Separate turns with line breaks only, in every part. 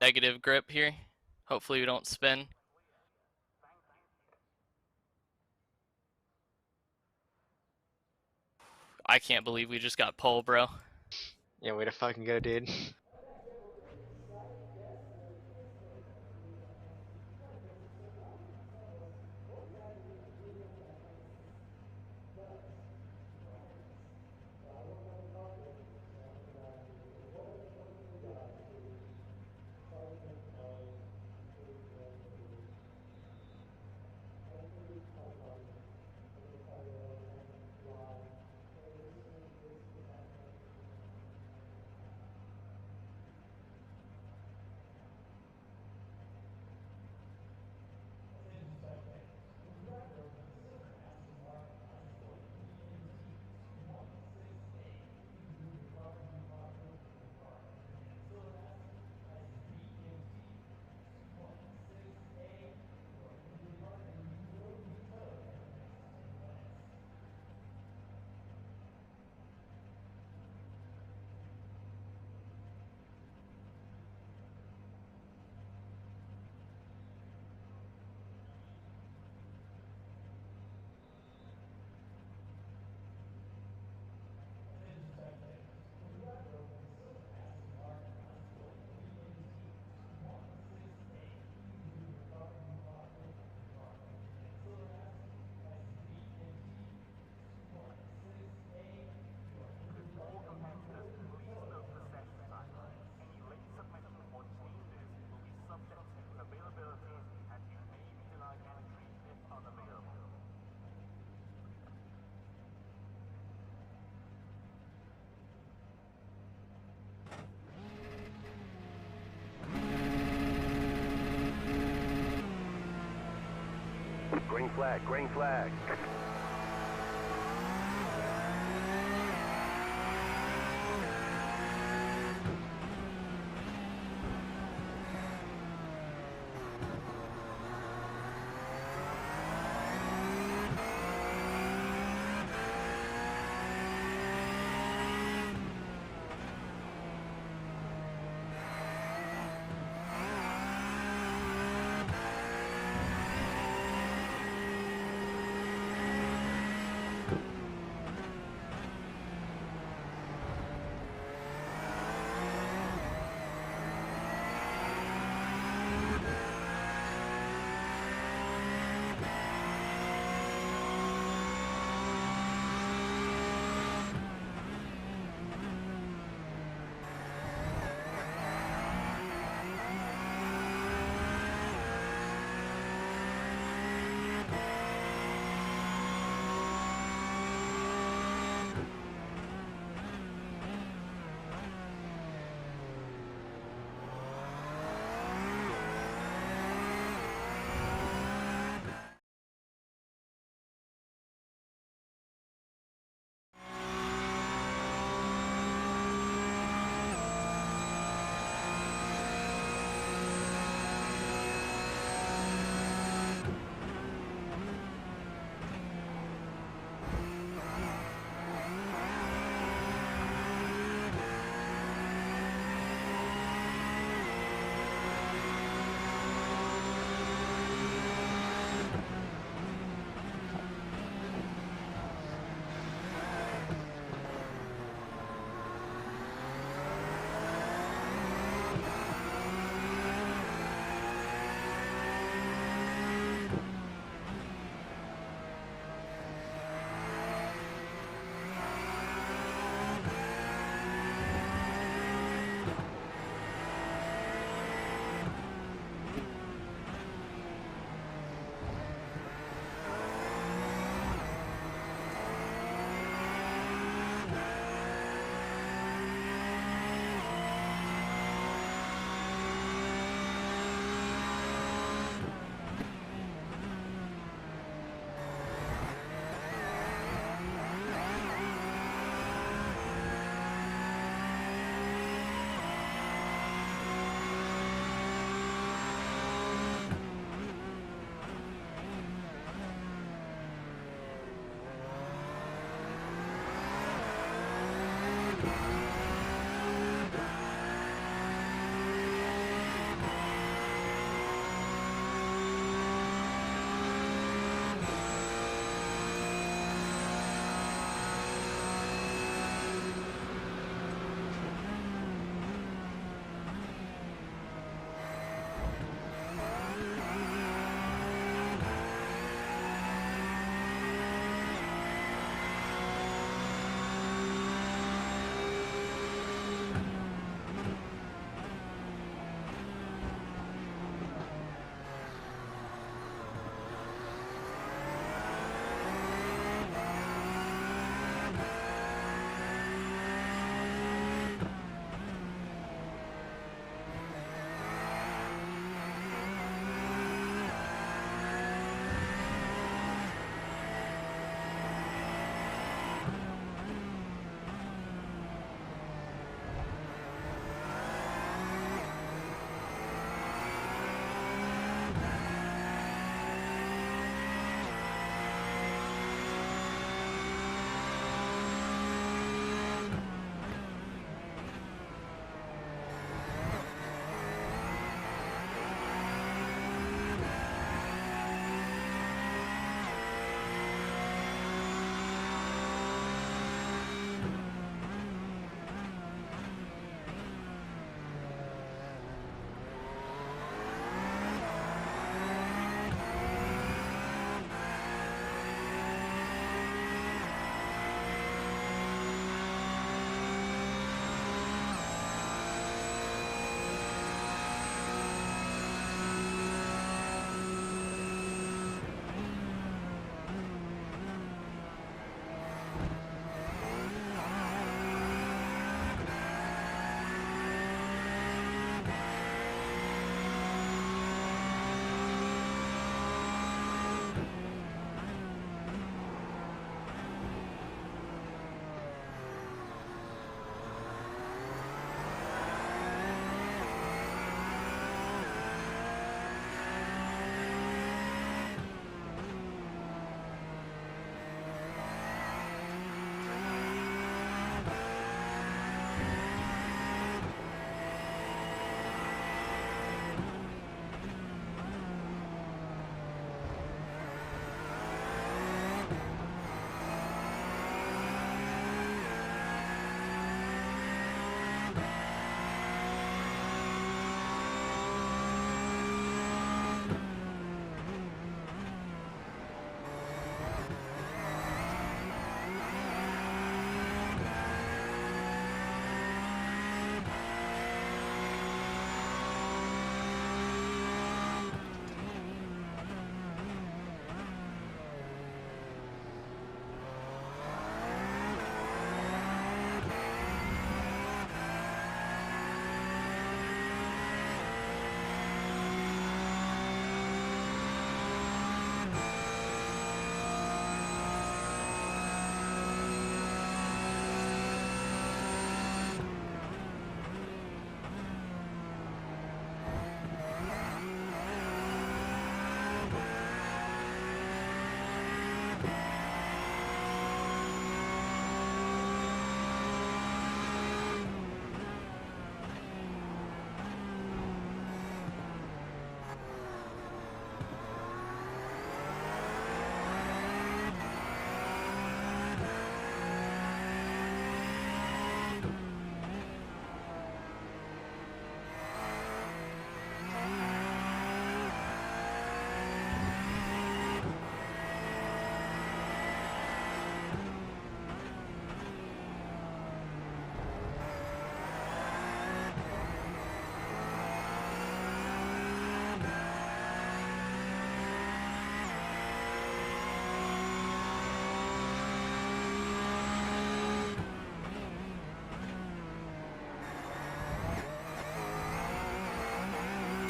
negative grip here. Hopefully we don't spin. I can't believe we just got pole, bro.
Yeah, way to fucking go, dude.
Green flag, green flag.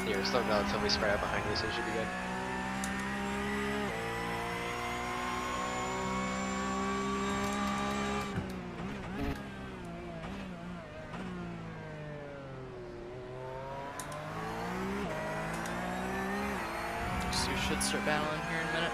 You're still relatively spread out behind you, so you should be good.
So you should start battling here in a minute.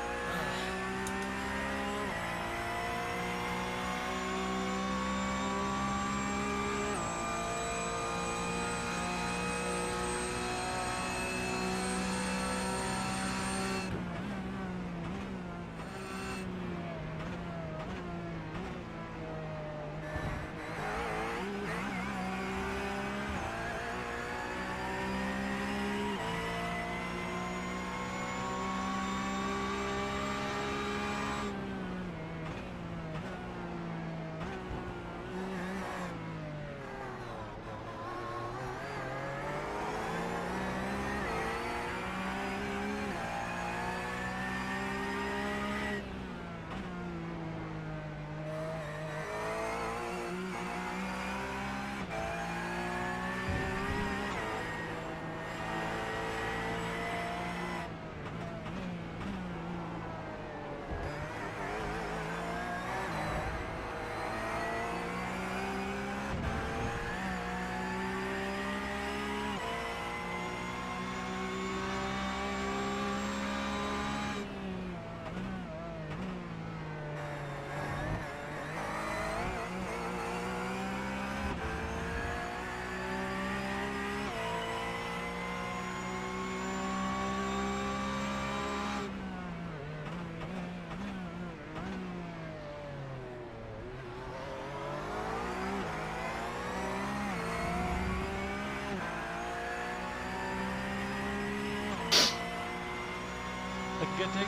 Looking good, Dick.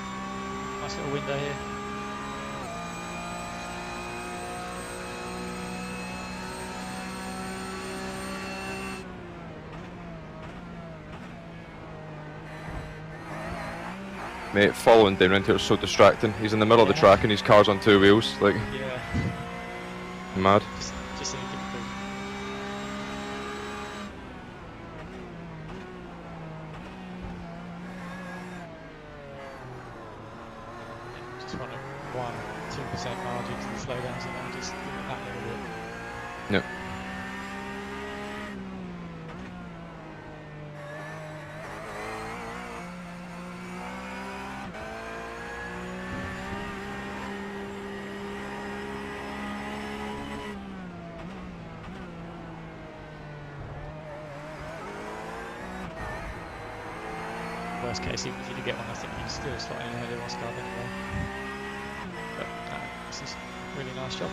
Nice little window here.
Mate, following down into it's so distracting. He's in the middle of the track and his car's on two wheels, like,
Yeah.
mad.
Just anything through. Just want a 1-2% margin to the slowdowns and then just give it that little bit.
Yep.
Worst case, even if you do get one, I think you'd still slightly ahead of Oscar anyway. But this is a really nice job.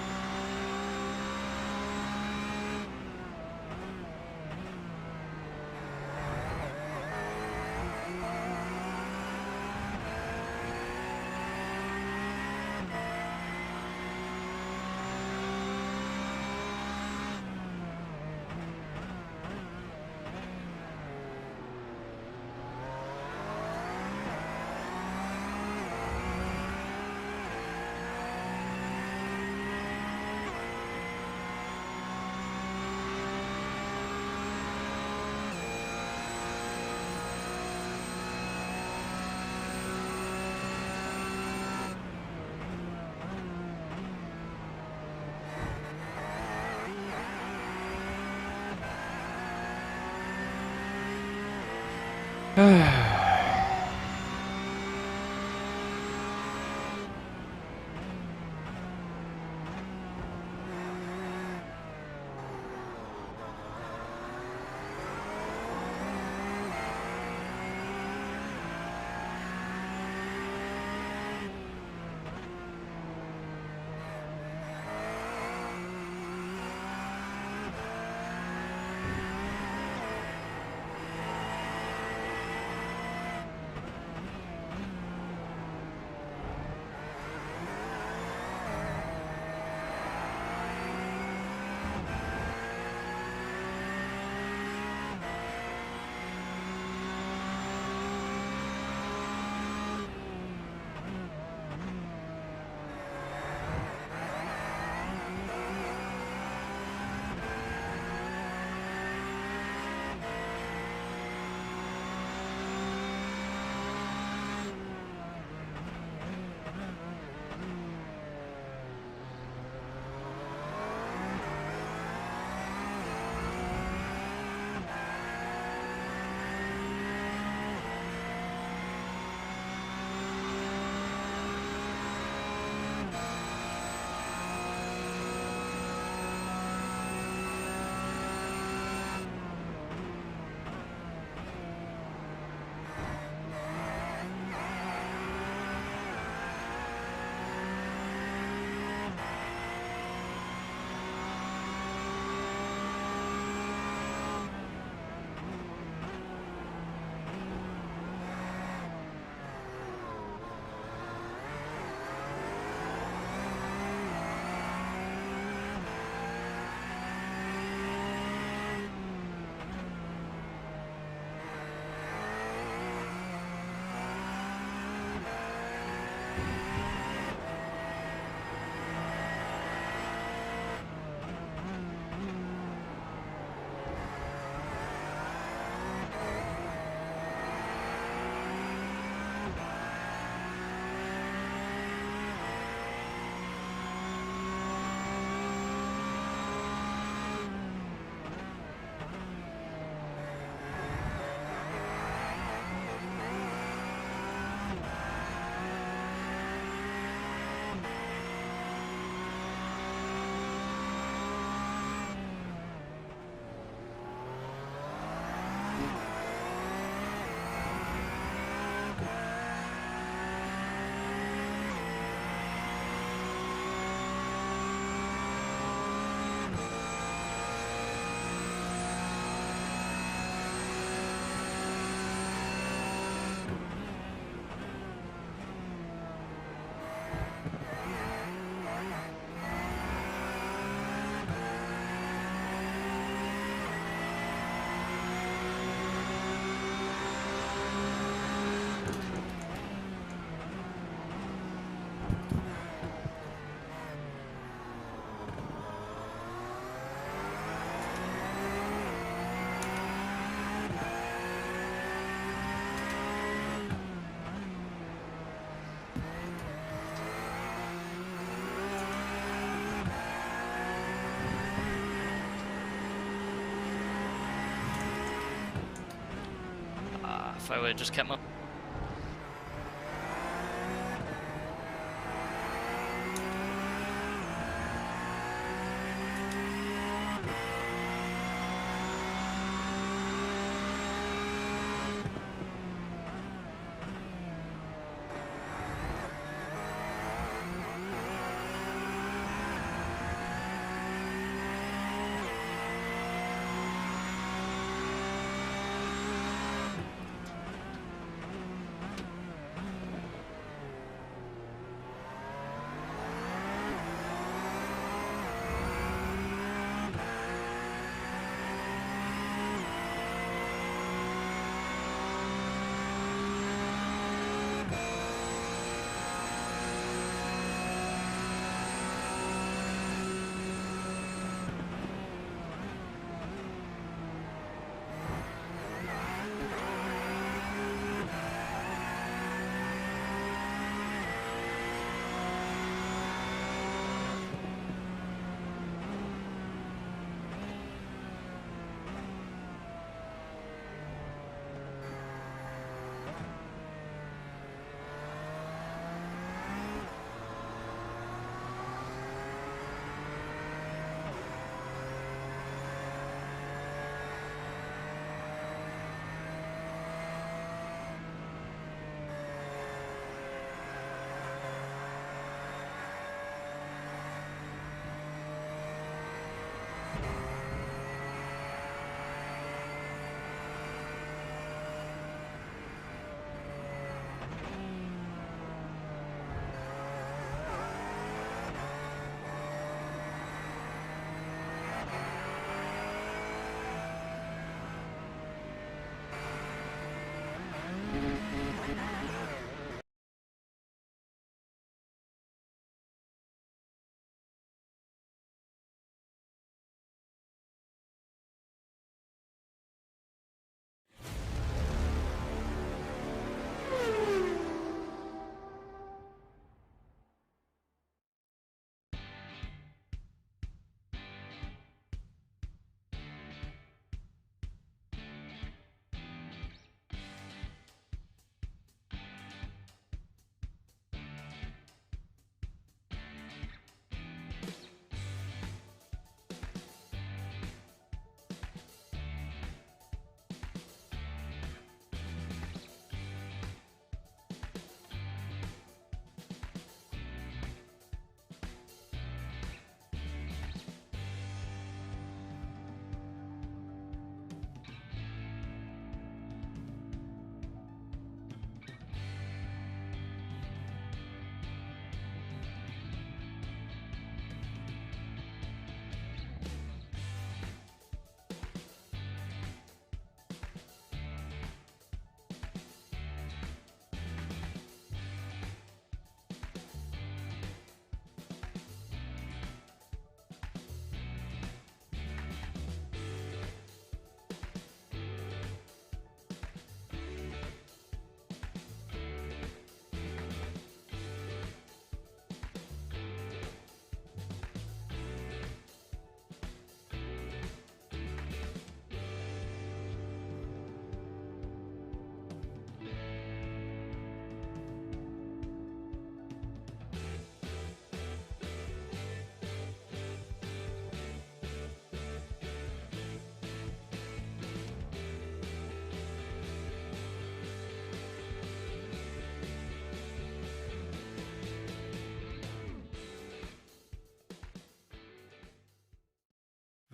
if I would have just kept my...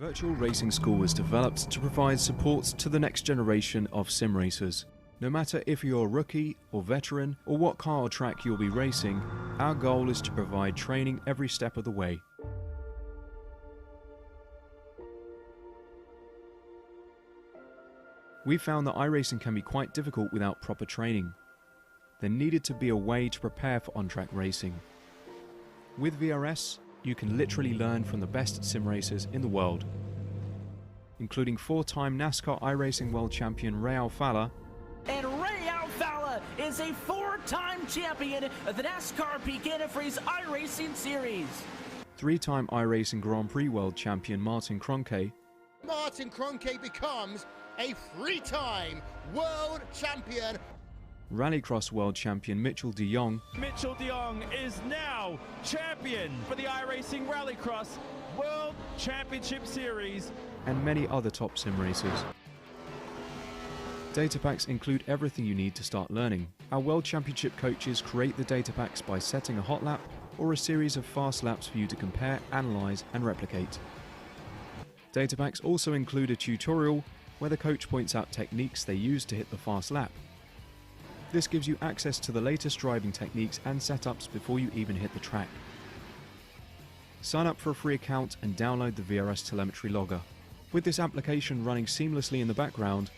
Virtual Racing School was developed to provide support to the next generation of sim racers. No matter if you're a rookie or veteran or what car or track you'll be racing, our goal is to provide training every step of the way. We found that iRacing can be quite difficult without proper training. There needed to be a way to prepare for on-track racing. With VRS, you can literally learn from the best sim racers in the world, including four-time NASCAR iRacing World Champion RLL Feature.
And RLL Feature is a four-time champion of the NASCAR Pekin Freeze iRacing Series.
Three-time iRacing Grand Prix World Champion Martin Kroenke.
Martin Kroenke becomes a three-time world champion.
Rallycross world champion Mitchell de Jong
Mitchell de Jong is now champion for the iRacing Rallycross World Championship Series.
and many other top sim racers. Data packs include everything you need to start learning. Our World Championship coaches create the data packs by setting a hot lap or a series of fast laps for you to compare, analyze, and replicate. Data packs also include a tutorial where the coach points out techniques they use to hit the fast lap. This gives you access to the latest driving techniques and setups before you even hit the track. Sign up for a free account and download the VRS telemetry logger. With this application running seamlessly in the background,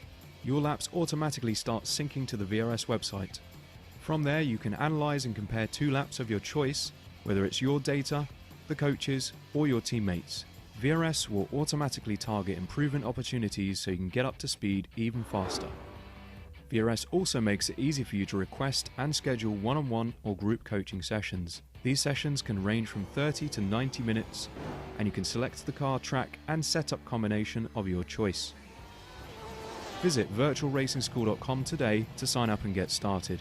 your laps automatically start syncing to the VRS website. From there, you can analyze and compare 2 laps of your choice, whether it's your data, the coaches, or your teammates. VRS will automatically target improvement opportunities so you can get up to speed even faster. VRS also makes it easy for you to request and schedule one-on-one or group coaching sessions. These sessions can range from 30 to 90 minutes, and you can select the car, track, and setup combination of your choice. Visit virtualracingschool.com today to sign up and get started.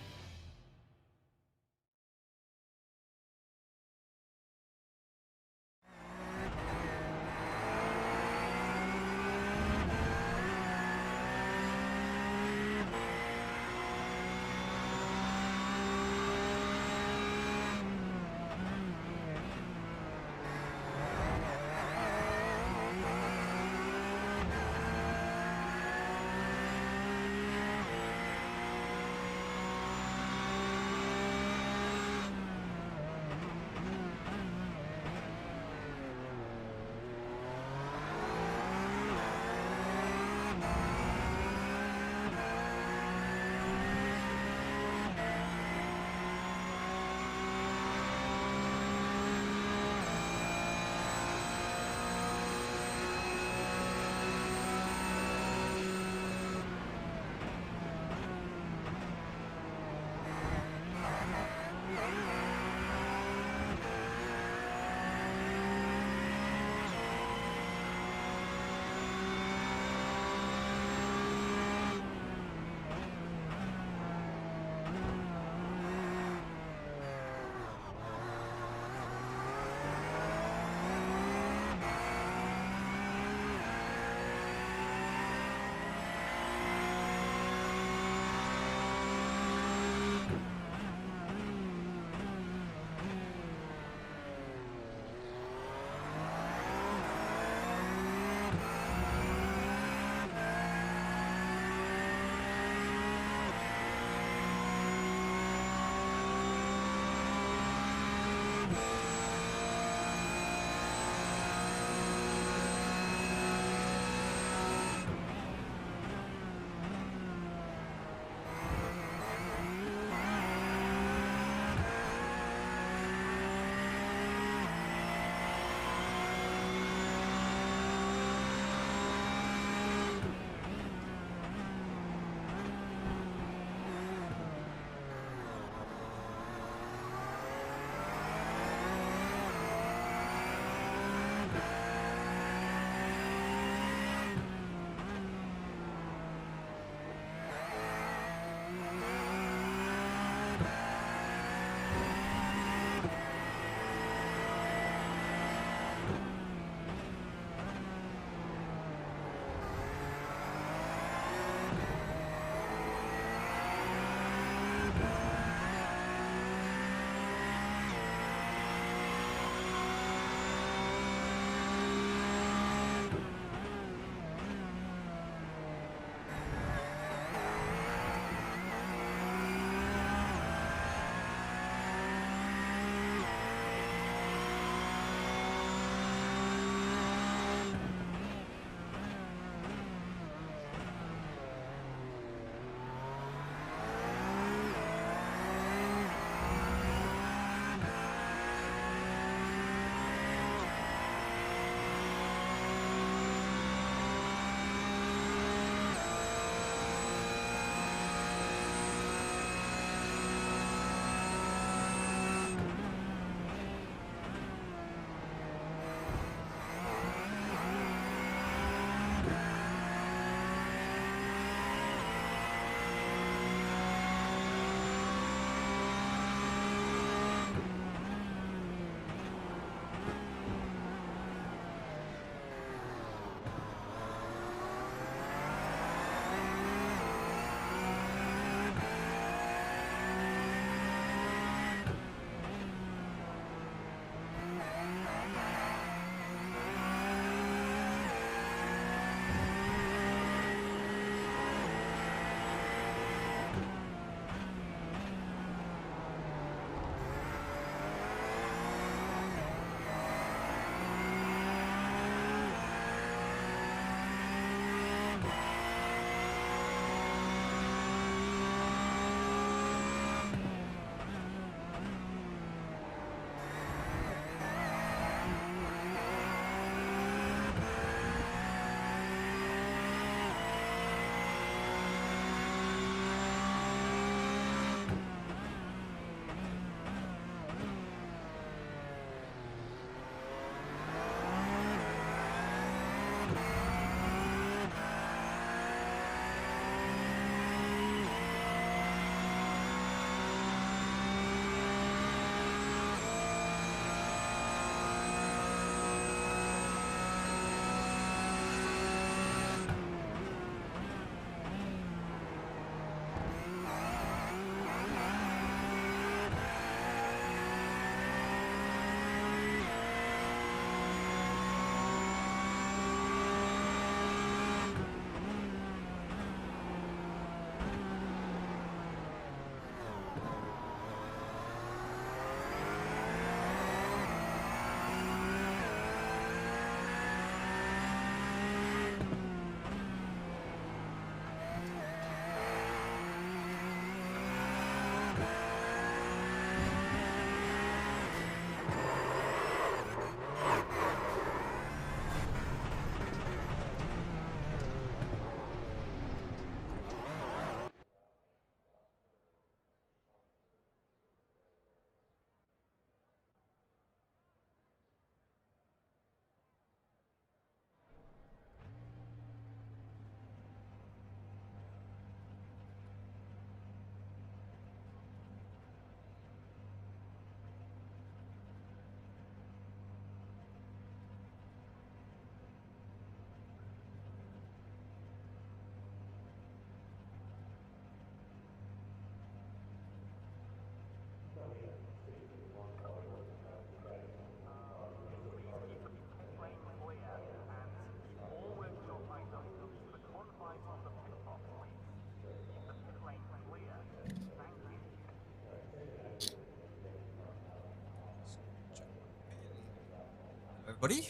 everybody.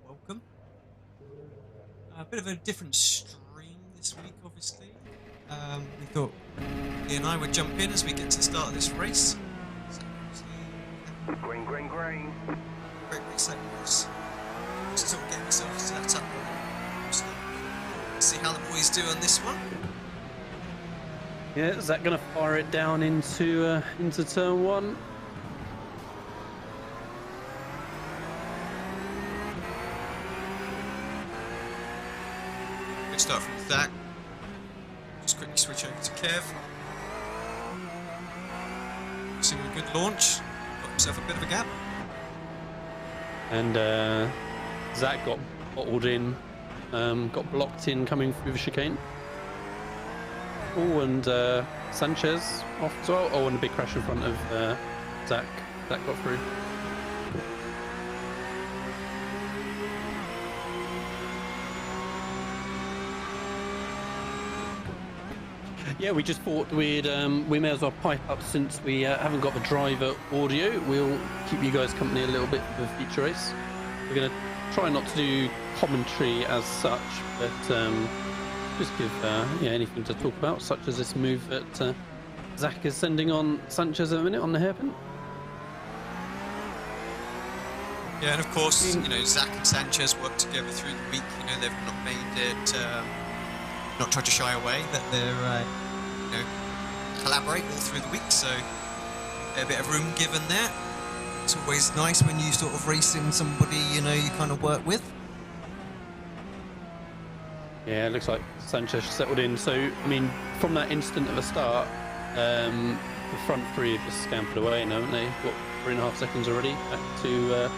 Welcome. A bit of a different stream this week, obviously. We thought he and I would jump in as we get to the start of this race. So,
Green.
great race that was. Just sort of getting myself set up. See how the boys do on this one.
Yeah, Zach gonna fire it down into turn one.
Good start from Zach. Just quickly switch over to Kev. Seeing a good launch. Got himself a bit of a gap.
And Zach got bottled in, got blocked in coming through the chicane. Oh, and Sanchez off as well. Oh, and a big crash in front of Zach. Zach got through. Yeah, we just thought we may as well pipe up since we haven't got the driver audio. We'll keep you guys company a little bit for the feature race. We're going to try not to do commentary as such, but just give anything to talk about, such as this move that Zach is sending on Sanchez at the minute on the hairpin.
Yeah, and of course, you know, Zach and Sanchez work together through the week. You know, they've not made it, not tried to shy away, that they're, you know, collaborate all through the week. So a bit of room given there. It's always nice when you sort of racing somebody, you know, you kind of work with.
Yeah, it looks like Sanchez settled in. So, I mean, from that instant at the start, the front three have just scampered away now, haven't they? Got 3.5 seconds already back to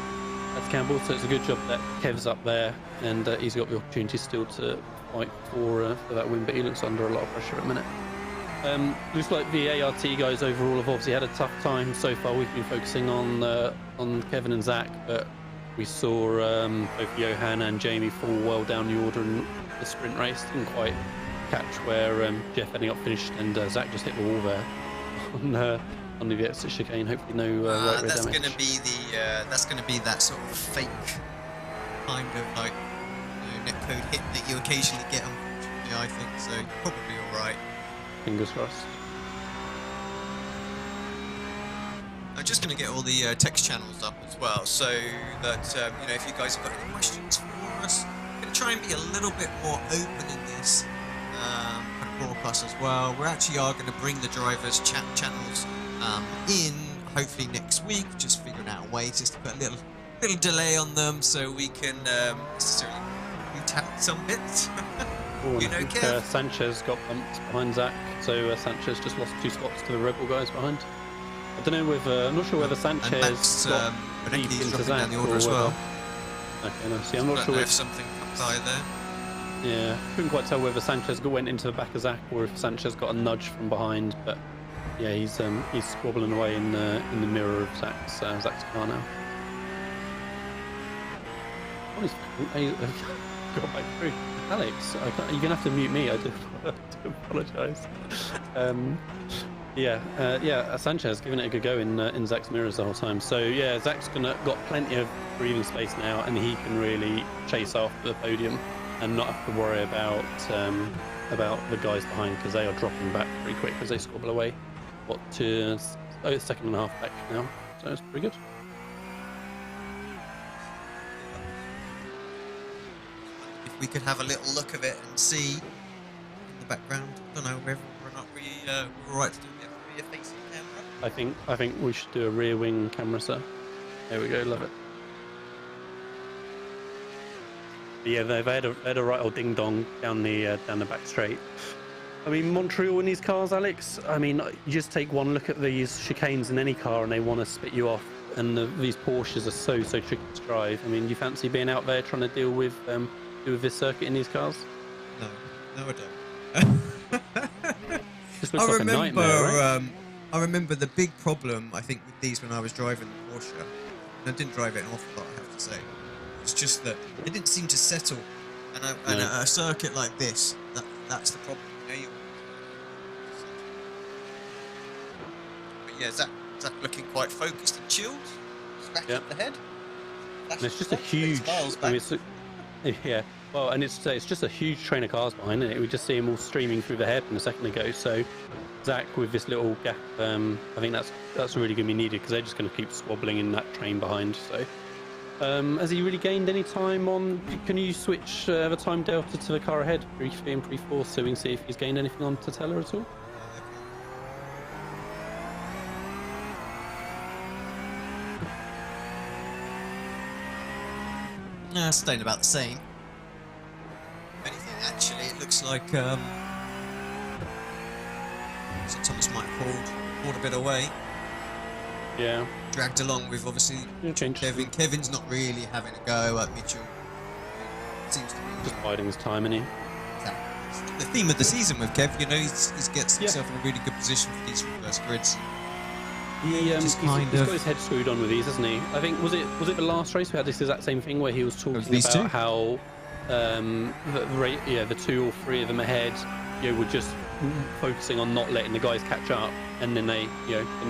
Campbell. So it's a good job that Kev's up there, and he's got the opportunity still to fight for that win, but he looks under a lot of pressure at the minute. Looks like the ART guys overall have obviously had a tough time so far. We've been focusing on Kevin and Zach, but we saw both Johan and Jamie fall well down the order in the sprint race. Didn't quite catch where Jeff ending up finished, and Zach just hit the wall there on the exit chicane. Hopefully no right rear
that's
damage.
Going to be the that's going to be that sort of fake kind of like, you know, netcode hit that you occasionally get. Unfortunately, I think so. Probably all right.
Fingers crossed.
I'm just going to get all the text channels up as well, so that you know, if you guys have got any questions for us, I'm going to try and be a little bit more open in this broadcast as well. We actually are going to bring the drivers' chat channels in hopefully next week. Just figuring out a way just to put a little delay on them so we can necessarily retap some bits.
Ooh,
you know,
I think,
Kev?
Sanchez got bumped behind Zach, so Sanchez just lost 2 spots to the Rebel guys behind. I don't know whether, I'm not sure whether Sanchez got deep into Zach
down the order as well.
Okay, no, see, I'm not sure
if something comes by there.
Yeah, couldn't quite tell whether Sanchez went into the back of Zach or if Sanchez got a nudge from behind, but yeah, he's squabbling away in the mirror of Zach's car now. Oh, he's got back through. Alex, you're gonna have to mute me. I do apologise. Sanchez giving it a good go in Zach's mirrors the whole time. So yeah, Zach's got plenty of breathing space now, and he can really chase after the podium and not have to worry about the guys behind, because they are dropping back pretty quick as they squabble away. A second and a half back now, so it's pretty good.
If we could have a little look of it and see in the background. I don't know whether or not we're all right to do the rear facing camera.
I think we should do a rear wing camera, sir. There we go, love it. But yeah, they've had a right old ding dong down the back straight. I mean, Montreal in these cars, Alex. I mean, you just take one look at these chicanes in any car, and they want to spit you off. And these Porsches are so tricky to drive. I mean, you fancy being out there trying to deal with this circuit in these cars?
No, I don't.
Just looks like a nightmare, right?
I remember the big problem I think with these when I was driving the Porsche, and I didn't drive it an awful lot, I have to say. It's just that it didn't seem to settle, and a circuit like this, that's the problem. You know, but yeah, Zach looking quite focused and chilled. Scratch up the head.
And it's just a huge. I mean, yeah. Well, and it's just a huge train of cars behind it. We just see them all streaming through the hairpin a second ago. So Zach with this little gap, I think that's really going to be needed because they're just going to keep squabbling in that train behind. So has he really gained any time on? Can you switch the time delta to the car ahead, Pre-3 and Pre-4, so we can see if he's gained anything on Tatella at all?
No, staying about the same. If anything, actually, it looks like so Thomas might have pulled a bit away.
Yeah.
Dragged along with obviously Kevin. Kevin's not really having a go at Mitchell. Seems to be
just biding his time, isn't he?
The theme of the season with Kev, you know, he gets himself in a really good position for these reverse grids.
He's got his head screwed on with these, hasn't he? I think was it the last race we had this exact same thing where he was talking about how the 2 or 3 of them ahead, were just focusing on not letting the guys catch up, and then they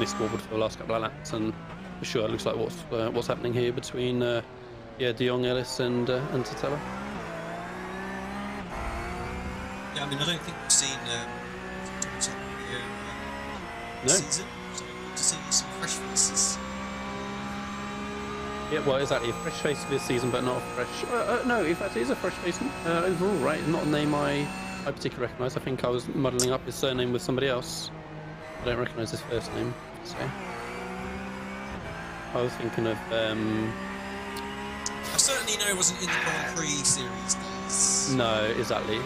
squabbled for the last couple of laps. And for sure, it looks like what's happening here between De Jong, Ellis, and Tatella.
Yeah, I mean, I don't think we've seen season. To see some fresh faces.
Yeah, well, exactly. A fresh face for this season, but not a fresh. No, in fact, it is a fresh face overall, right? Not a name I particularly recognise. I think I was muddling up his surname with somebody else. I don't recognise his first name. So I was thinking of.
I certainly know it wasn't in the Grand Prix series days.
No, exactly.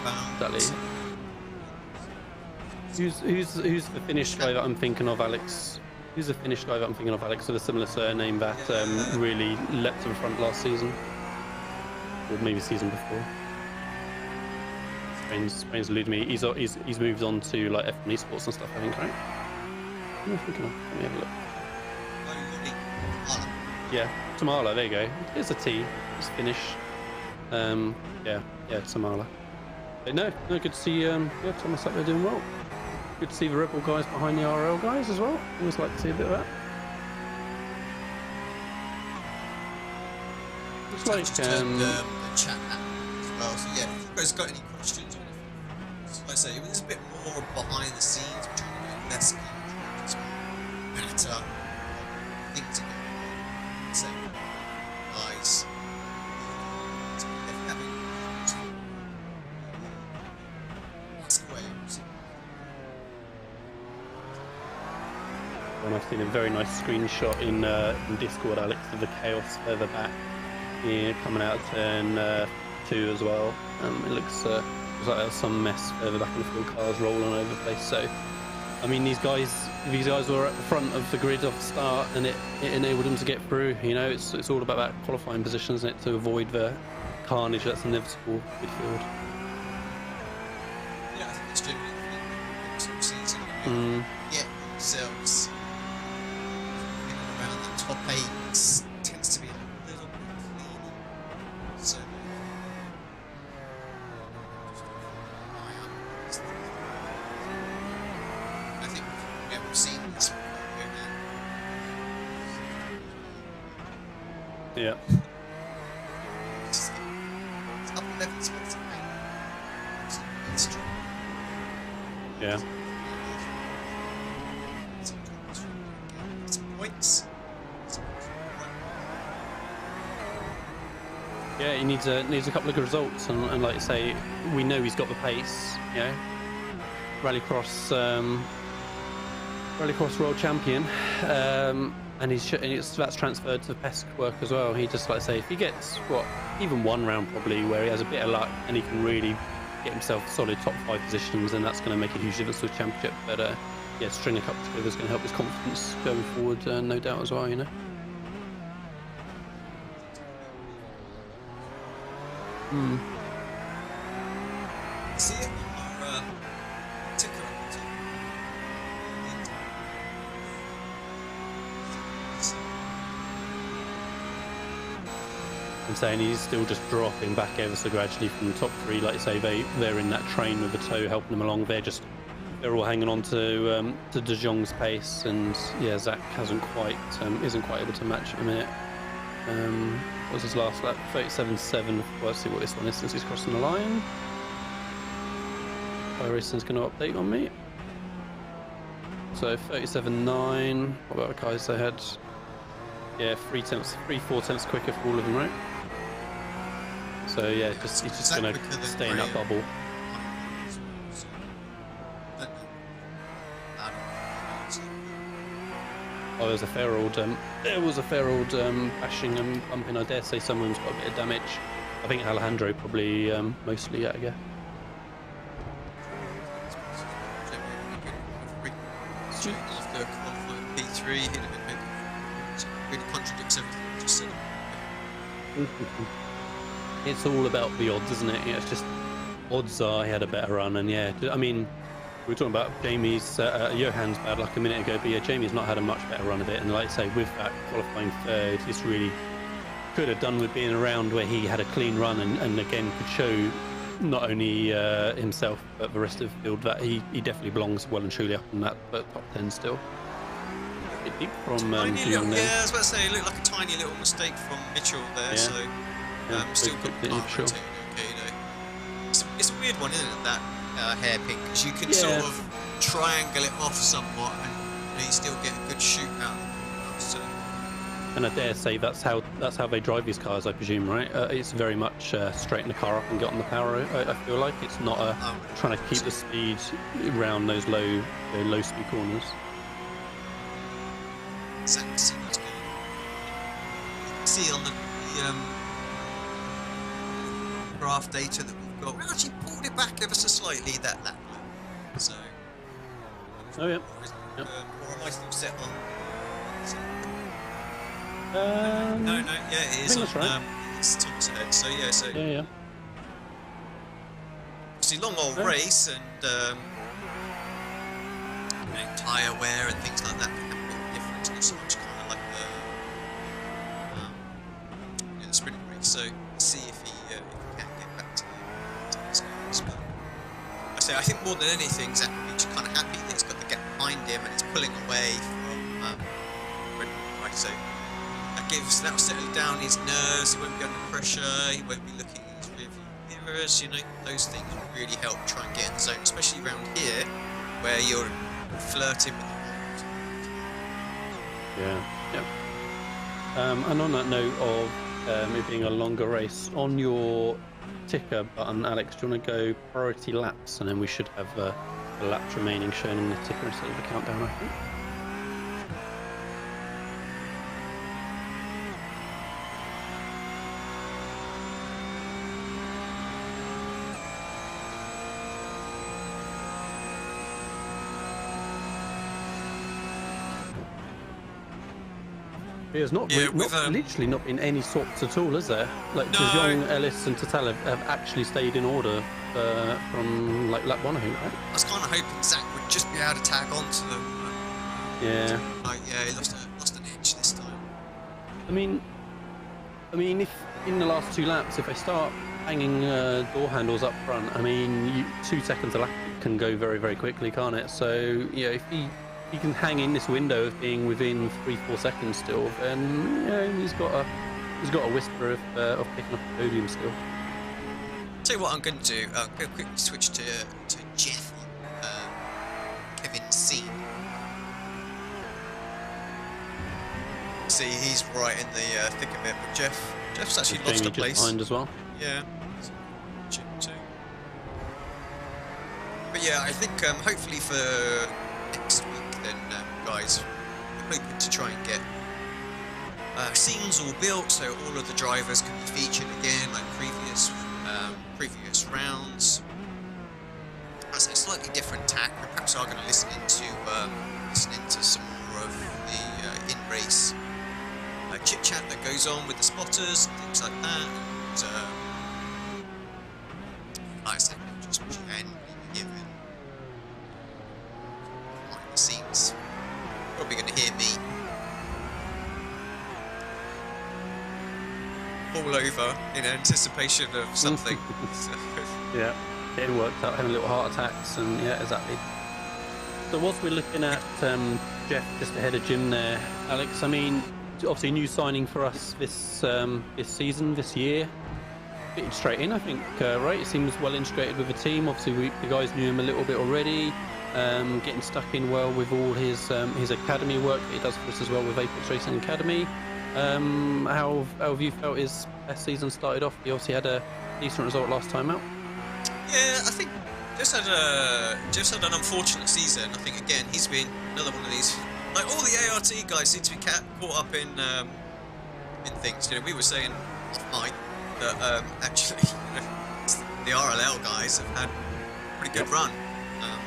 Who's the Finnish guy that I'm thinking of, Alex? Who's the Finnish guy that I'm thinking of, Alex, with a similar surname that really leapt to the front last season? Or maybe season before? Spain's eluded me. He's moved on to like F1 eSports and stuff, I think, right? Who am I thinking of? Let me have a look. Yeah, Tamala, there you go. It's a T. It's Finnish. Yeah, Tamala. But no, good to see Thomas up there doing well. Good to see the Rebel guys behind the RL guys as well. Always like to see a bit of that. Looks like
the chat app as well. So yeah, if you guys got any questions or anything, so like I say, it was a bit more behind the scenes, we're trying to get less content, better things to go on. So guys, ask away.
And I've seen a very nice screenshot in Discord, Alex, of the chaos further back. Coming out of turn 2 as well. It looks like there's some mess further back in the field, cars rolling over the place. So, I mean, these guys were at the front of the grid off the start, and it enabled them to get through. You know, it's all about that qualifying position, isn't it, to avoid the carnage that's inevitable midfield.
Yeah, I think it's generally some season. Get themselves around the top 8 tends to be a little bit cleaner. So I think we've seen this before now.
Yeah.
It's up 11 spots. It's true.
Yeah.
Points.
Yeah, he needs a couple of good results, and like you say, we know he's got the pace. You know, Rallycross world champion, and that's transferred to Pesk work as well. He just, like I say, if he gets even one round probably where he has a bit of luck and he can really get himself solid top 5 positions, then that's going to make a huge difference to the championship. But yeah, string a couple together is going to help his confidence going forward, no doubt as well. You know.
See it on our ticker.
I'm saying he's still just dropping back ever so gradually from the top 3. Like you say, they're in that train with the toe helping them along. They're all hanging on to De Jong's pace, and yeah, Zach isn't quite able to match at the minute. was his last lap. 37.7. Let's see what this one is since he's crossing the line. iRacing's going to update on me. So 37.9. What about the guys they had? Yeah, 4 tenths quicker for all of them, right? So yeah, he's just going to stay in that bubble. Oh, there was a fair old bashing and bumping. I dare say someone's got a bit of damage. I think Alejandro probably mostly, yeah.
After qualifying P3, he really contradicts everything I just said.
It's all about the odds, isn't it? Yeah, it's just odds are he had a better run, and yeah, I mean, we were talking about Jamie's, Johan's bad luck a minute ago, but yeah, Jamie's not had a much better run of it, and like I say, with that qualifying third, this really could have done with being around where he had a clean run, and again could show not only himself but the rest of the field that he definitely belongs well and truly up in that top 10 still. A bit deep from
yeah, I was about to say, it looked like a tiny little mistake from Mitchell there,
yeah.
So still got the mark rotating okay, you know. It's a weird one, isn't it, that hairpin, because you can sort of triangle it off somewhat and you still get a good shoot out of it. So.
And I dare say that's how they drive these cars, I presume, right? It's very much straighten the car up and get on the power. I feel like it's not trying to keep the speed around those low speed corners.
Exactly. So that's good. You can see on the graph data that we've got, we actually pulled it back ever so slightly that lap. So.
Oh yeah.
Or am I still set on? No, yeah, it is on.
Right.
It's Thomas ahead, so yeah,
yeah.
Obviously, long old race and tyre wear and things like that can have a bit of difference. Not so much kind of like the sprint race. So let's see if he can get back to his guys. But I think more than anything, Zach Beach kind of happy that he's got the gap behind him and he's pulling away from right. So. That'll settle down his nerves, he won't be under pressure, he won't be looking at his rearview mirrors, you know, those things will really help try and get in the zone, especially around here, where you're flirting with the
hold. Yeah. And on that note of it being a longer race, on your ticker button, Alex, do you want to go priority laps, and then we should have the laps remaining shown in the ticker instead of the countdown, I think. There's literally not been any swaps at all, is there? Like, De Jong, Ellis and Total have actually stayed in order from like lap 1, I think, right?
I was kind of hoping Zach would just be able to tag on to them.
Yeah.
He lost an inch this time.
I mean, if in the last 2 laps, if they start hanging door handles up front, I mean, 2 seconds a lap can go very, very quickly, can't it? So, yeah, if he can hang in this window of being within 3-4 seconds still, then he's got a whisper of picking up the podium still.
Tell you what I'm going to do. I'm going to quickly switch to Jeff on Kevin C. See, he's right in the thick of it, but Jeff's actually lost a place.
Behind as well.
Yeah. But yeah, I think hopefully for next week, then guys, we're hoping to try and get scenes all built so all of the drivers can be featured again like previous rounds. That's a slightly different tack. We perhaps are going to listen into some more of the in-race chit chat that goes on with the spotters and things like that. And, like I said, just generally given behind the scenes. Probably going to hear me fall over in anticipation of something.
Yeah, getting worked up, having little heart attacks, and yeah, exactly. So whilst we're looking at Jeff just ahead of Jim there, Alex, I mean, obviously a new signing for us this season, this year. Fitted straight in, I think. Right, it seems well integrated with the team. Obviously, the guys knew him a little bit already. Getting stuck in well with all his academy work that he does for us as well with Apex Racing Academy. How have you felt his best season started off? He obviously had a decent result last time out.
Yeah, I think just had an unfortunate season. I think again he's been another one of these. Like all the ART guys seem to be caught up in things. You know, we were saying off mic that actually the RLL guys have had a pretty good run.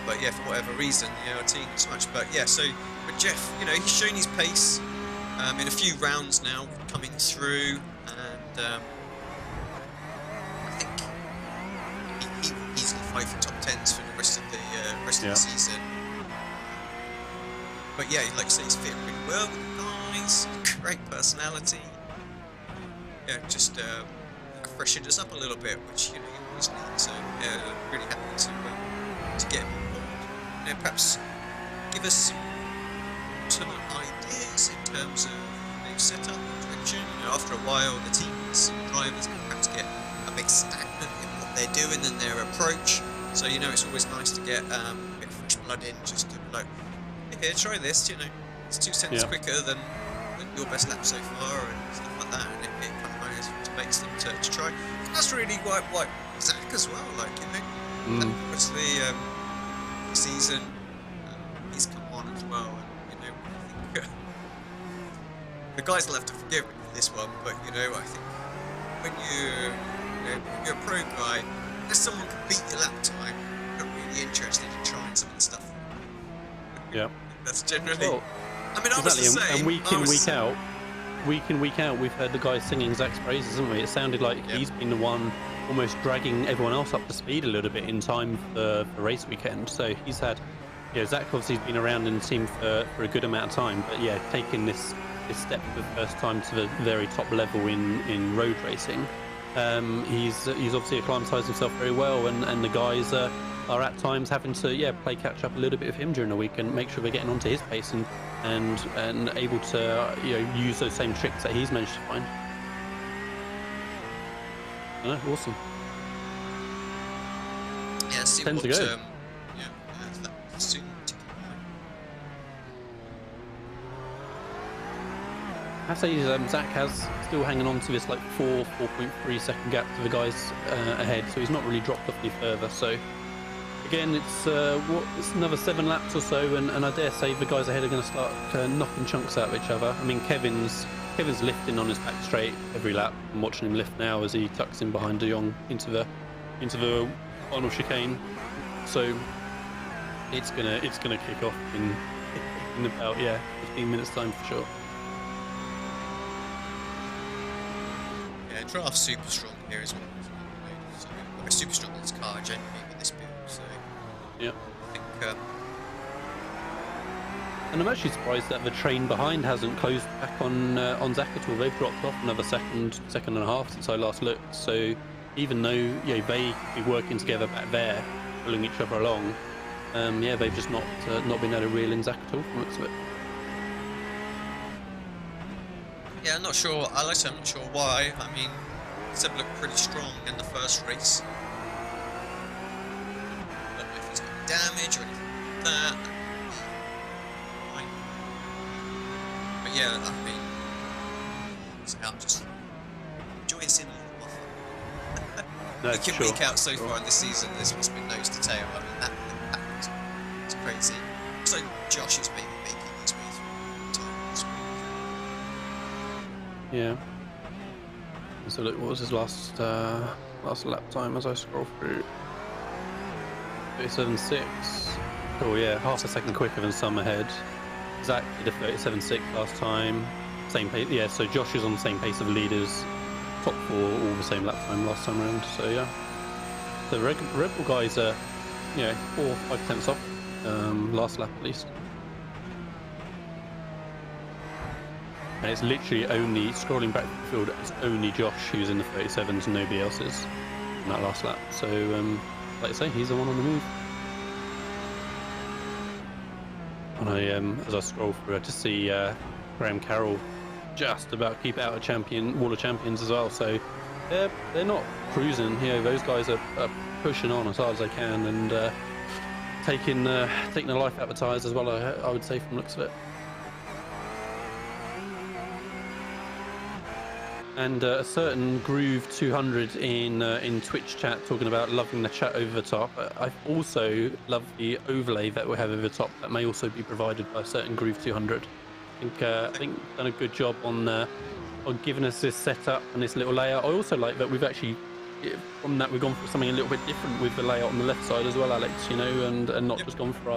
But yeah, for whatever reason, the ART not so much. But yeah, but Jeff, you know, he's shown his pace in a few rounds now, coming through, and I think he will easily fight for top 10s for the rest of the season. But yeah, like you say, he's fitting really well with the guys, great personality. Yeah, just freshened us up a little bit, which you know you always need. So yeah, really happy to get him on board. You know, perhaps give us some ideas in terms of setup, direction. You know, after a while, the teams and drivers can perhaps get a bit stagnant in what they're doing and their approach. So you know, it's always nice to get a bit of fresh blood in, just to like, here, try this. You know, it's 2 seconds quicker than your best lap so far and stuff like that, and it kind of motivates them to try. And that's really what Zach as well. Like, you know, obviously this season he's come on as well, and you know, I think the guys will have to forgive me for this one, but you know, I think when you're a pro guy, unless someone can beat your lap time, you're really interested in trying some of the stuff.
Yeah.
That's generally.
Well,
I mean, I was the same.
And week in, week out, we've heard the guys singing Zach's praises, haven't we? It sounded like he's been the one almost dragging everyone else up to speed a little bit in time for race weekend. So he's had, Zach obviously has been around in the team for a good amount of time, but yeah, taking this step for the first time to the very top level in road racing. He's obviously acclimatised himself very well, and the guys are at times having to play catch up a little bit of him during the week and make sure we're getting onto his pace and able to use those same tricks that he's managed to find. Awesome.
Yeah, see
10 to go.
Soon.
I have to say Zach has still hanging on to this like 4.3 second gap to the guys ahead, so he's not really dropped off any further. So again, it's another 7 laps or so, and I dare say the guys ahead are going to start knocking chunks out of each other. I mean, Kevin's lifting on his back straight every lap. I'm watching him lift now as he tucks in behind De Jong into the final chicane. So it's gonna kick off in about 15 minutes time for sure.
Yeah, Draft's super strong here as well. So we're super strong in this car generally with this build. So
yeah,
I think.
And I'm actually surprised that the train behind hasn't closed back on Zach at all. They've dropped off another second and a half since I last looked. So even though they could be working together back there, pulling each other along, they've just not been able to reel in Zach at all from the looks of it.
Yeah, I'm not sure. I'm not sure why. I mean, Seb looked pretty strong in the first race. I don't know if he's got any damage or anything like that. But yeah, I mean, it's out just enjoying seeing a little off. Week out so far in this season, this has been nose to tail. I mean, that it's crazy. So Josh is maybe making his way through time this week.
Yeah. So look, what was his last lap time as I scroll through? 37.6. Oh yeah, half a second quicker than some ahead. Zach did a 37.6 last time. Same pace. Yeah, so Josh is on the same pace of leaders. Top 4, all the same lap time last time around. So yeah, the Red Bull guys are 4 or 5 tenths off last lap at least. And it's literally only, scrolling back the field, it's only Josh who's in the 37s, nobody else is in that last lap. So, like I say, he's the one on the move. And as I scroll through, I just see Graham Carroll just about keep out of Wall of Champions as well. So they're not cruising. You know, those guys are pushing on as hard as they can and taking the life out of the tyres as well. I would say from the looks of it. And a certain Groove 200 in Twitch chat talking about loving the chat over the top. I also love the overlay that we have over the top that may also be provided by a certain Groove 200. I think done a good job on giving us this setup and this little layout. I also like that we've actually, from that, we've gone for something a little bit different with the layout on the left side as well, Alex. You know, and not just gone for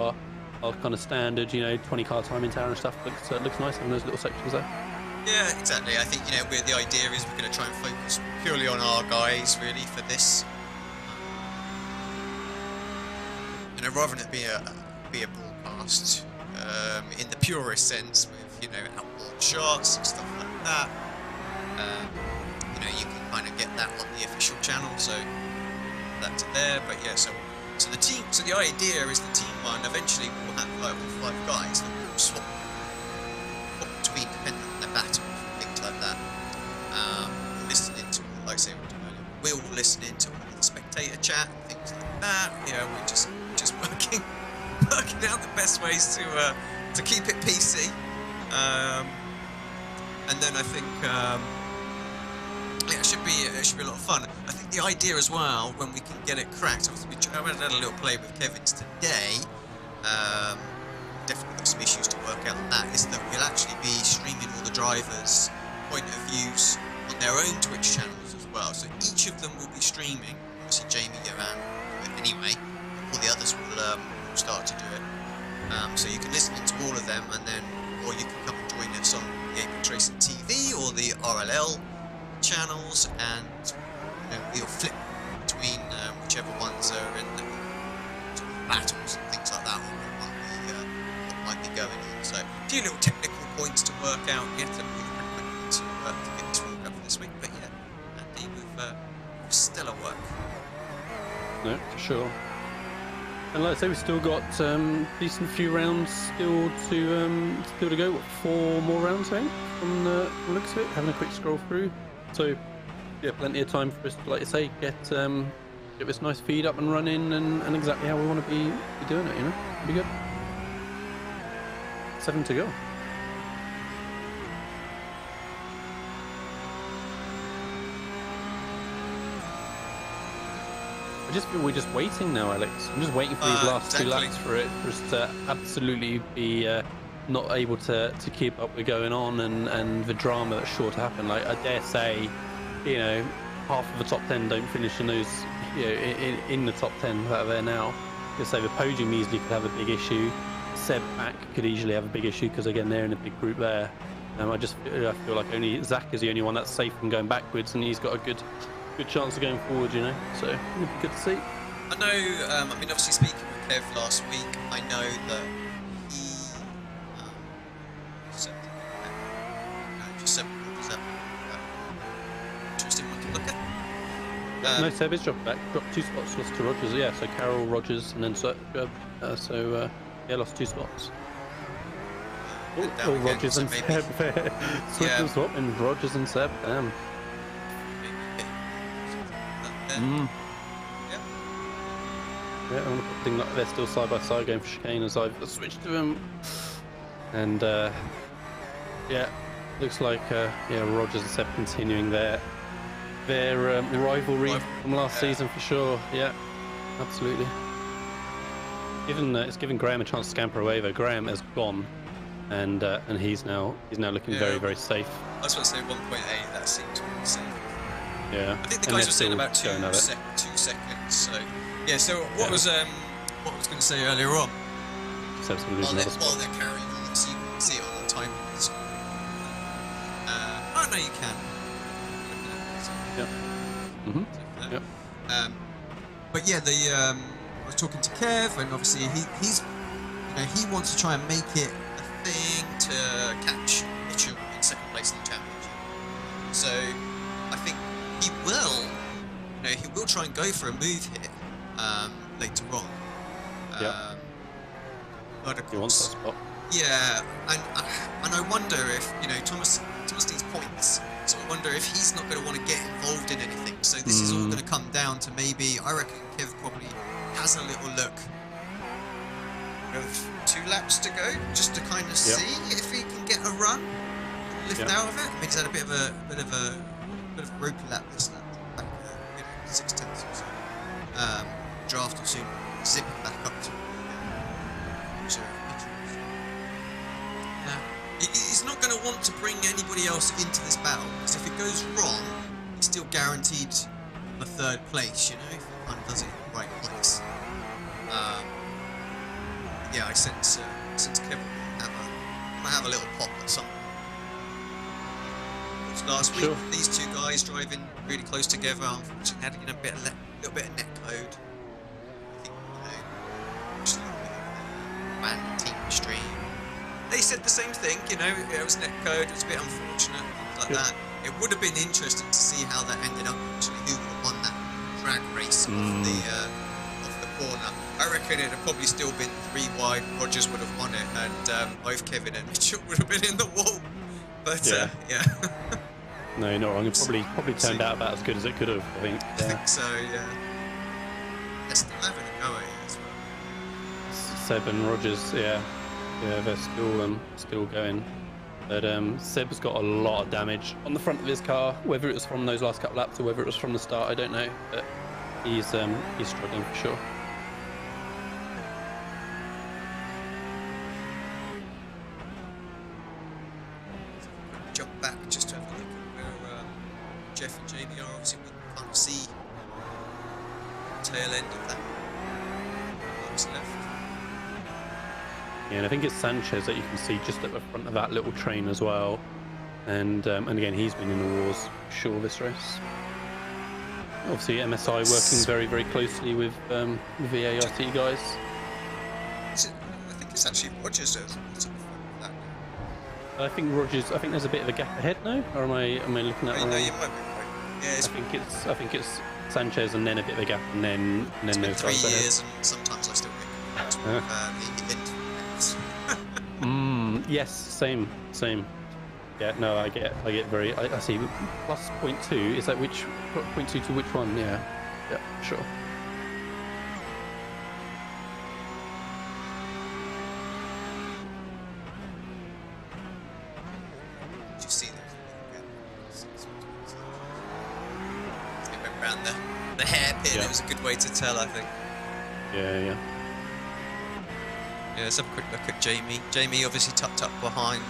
our kind of standard, you know, 20 car time in town and stuff. Looks nice having those little sections there.
Yeah, exactly. I think, you know, the idea is we're going to try and focus purely on our guys, really, for this. You know, rather than it be a broadcast in the purest sense, with, you know, outboard shots and stuff like that. You know, you can kind of get that on the official channel, so that's there. But yeah, so the team. So the idea is the team one. Eventually, we'll have like all 5 guys that will swap between, depending on their battle, things like that. Listening to, like I say, we're all listening to all the spectator chat, things like that. You know, we're just working out the best ways to keep it PC. And then I think yeah, it should be a lot of fun. I think the idea as well, when we can get it cracked, obviously I had a little play with Kevin's today. Definitely got some issues to work out on that. Is that we'll actually be streaming all the drivers' point of views on their own Twitch channels as well. So each of them will be streaming. Obviously Jamie, Johan, anyway. All the others will start to do it. So you can listen to all of them, and then, or you can come and join us on the eSports Racing TV or the RLL channels, and you know, we'll flip between whichever ones are in the sort of battles and things like that, or what might be going on. So a few little technical points to work out yet, and we've pretty quickly to get this World Cup for this week. But yeah, Andy, with stellar work.
No, for sure. And like I say, we've still got decent few rounds still to go. What, 4 more rounds, I think, from the looks of it. Having a quick scroll through. So yeah, plenty of time for us to, like I say, get this nice feed up and running, and exactly how we want to be doing it. You know, be good. 7 to go. I just feel we're just waiting now, Alex. I'm just waiting for these last 2 laps for us to absolutely be not able to keep up with going on, and the drama that's sure to happen. Like, I dare say, you know, half of the top 10 don't finish in those, you know, in the top 10 that are there now. I'd say the podium easily could have a big issue. Seb back could easily have a big issue because again they're in a big group there. I feel like only Zach is the only one that's safe from going backwards, and he's got a good chance of going forward, you know, so it'll be good to see.
I know, I mean, obviously speaking with Kev last week, I know that he interesting one to look at.
No, Seb is dropped 2 spots, lost to Rogers, yeah, so Carol, Rogers, and then yeah, lost 2 spots. Rogers and Seb there. Swap and Rogers and Seb, damn. Yeah, I want to put the thing like they're still side by side going for chicane as I've switched to them. And yeah, looks like yeah, Rogers and Seb continuing their rivalry from last season for sure. Yeah, absolutely. It's given Graham a chance to scamper away, though. Graham has gone, and he's now looking very, very safe.
I was about to say 1.8. That seems pretty safe.
Yeah.
I think the guys were saying about 2 seconds. So yeah. So what was I was going to say earlier on? While they're carrying on, so you can see it on the time. Oh no, you can.
Yeah.
Yeah. But yeah, I was talking to Kev, and obviously he's you know, he wants to try and make it a thing to catch Mitchell in 2nd place in the championship. So I think he will, you know, he will try and go for a move here later on.
Yeah.
But of course,
he wants that spot.
yeah, and I wonder if, you know, Thomas Optimus needs points, so I wonder if he's not going to want to get involved in anything. So this is all going to come down to maybe, I reckon Kev probably has a little look. We have 2 laps to go, just to kind of see if he can get a run, lift out of it. I mean, he's had a bit of a ropey lap this lap, back 6/10 or so. Draft will soon zip him back up to he's not going to want to bring anybody else into this battle, because if it goes wrong, he's still guaranteed a 3rd place, you know, if he kind of does it in the right place. Yeah, I sense Kevin might have a little pop at some point. Last week, these 2 guys driving really close together, unfortunately had a little bit of net code. I think, you know, just a little bit of random team stream. They said the same thing, you know, it was net code, it was a bit unfortunate, things like that. It would have been interesting to see how that ended up, actually, who would have won that drag race off the corner. I reckon it would have probably still been 3 wide, Rogers would have won it, and both Kevin and Mitchell would have been in the wall. But, yeah.
No, you're not wrong. It probably turned out about as good as it could have, I think.
I think so, yeah. They're still having a go at it as well.
Seb and Rogers, yeah, they're still going. But Seb's got a lot of damage on the front of his car. Whether it was from those last couple laps or whether it was from the start, I don't know. But he's struggling for sure.
Jump back just to have a look at where Jeff and Jamie are. Obviously, we can kind of see the tail end of that. What's left.
Yeah, and I think it's Sanchez that you can see just at the front of that little train as well. And again, he's been in the wars for sure this race. Obviously, MSI working very, very closely with VART guys.
I think it's actually Rogers that's at the front of that.
I think Rogers. I think there's a bit of a gap ahead now. Or am I looking at?
No, you might be right. Yeah,
I think it's Sanchez and then a bit of a gap and then
it's been
those
3
guys ahead.
years, and sometimes I still get the internet.
Yes, same. Yeah, no, I get very. I see. Plus 0.2. Is that which 0.2 to which one? Yeah, sure.
Did you see that? It went round the hairpin.
Yeah.
It was a good way to tell, I think.
Yeah.
Yeah, let's have a quick look at Jamie. Jamie obviously tucked up behind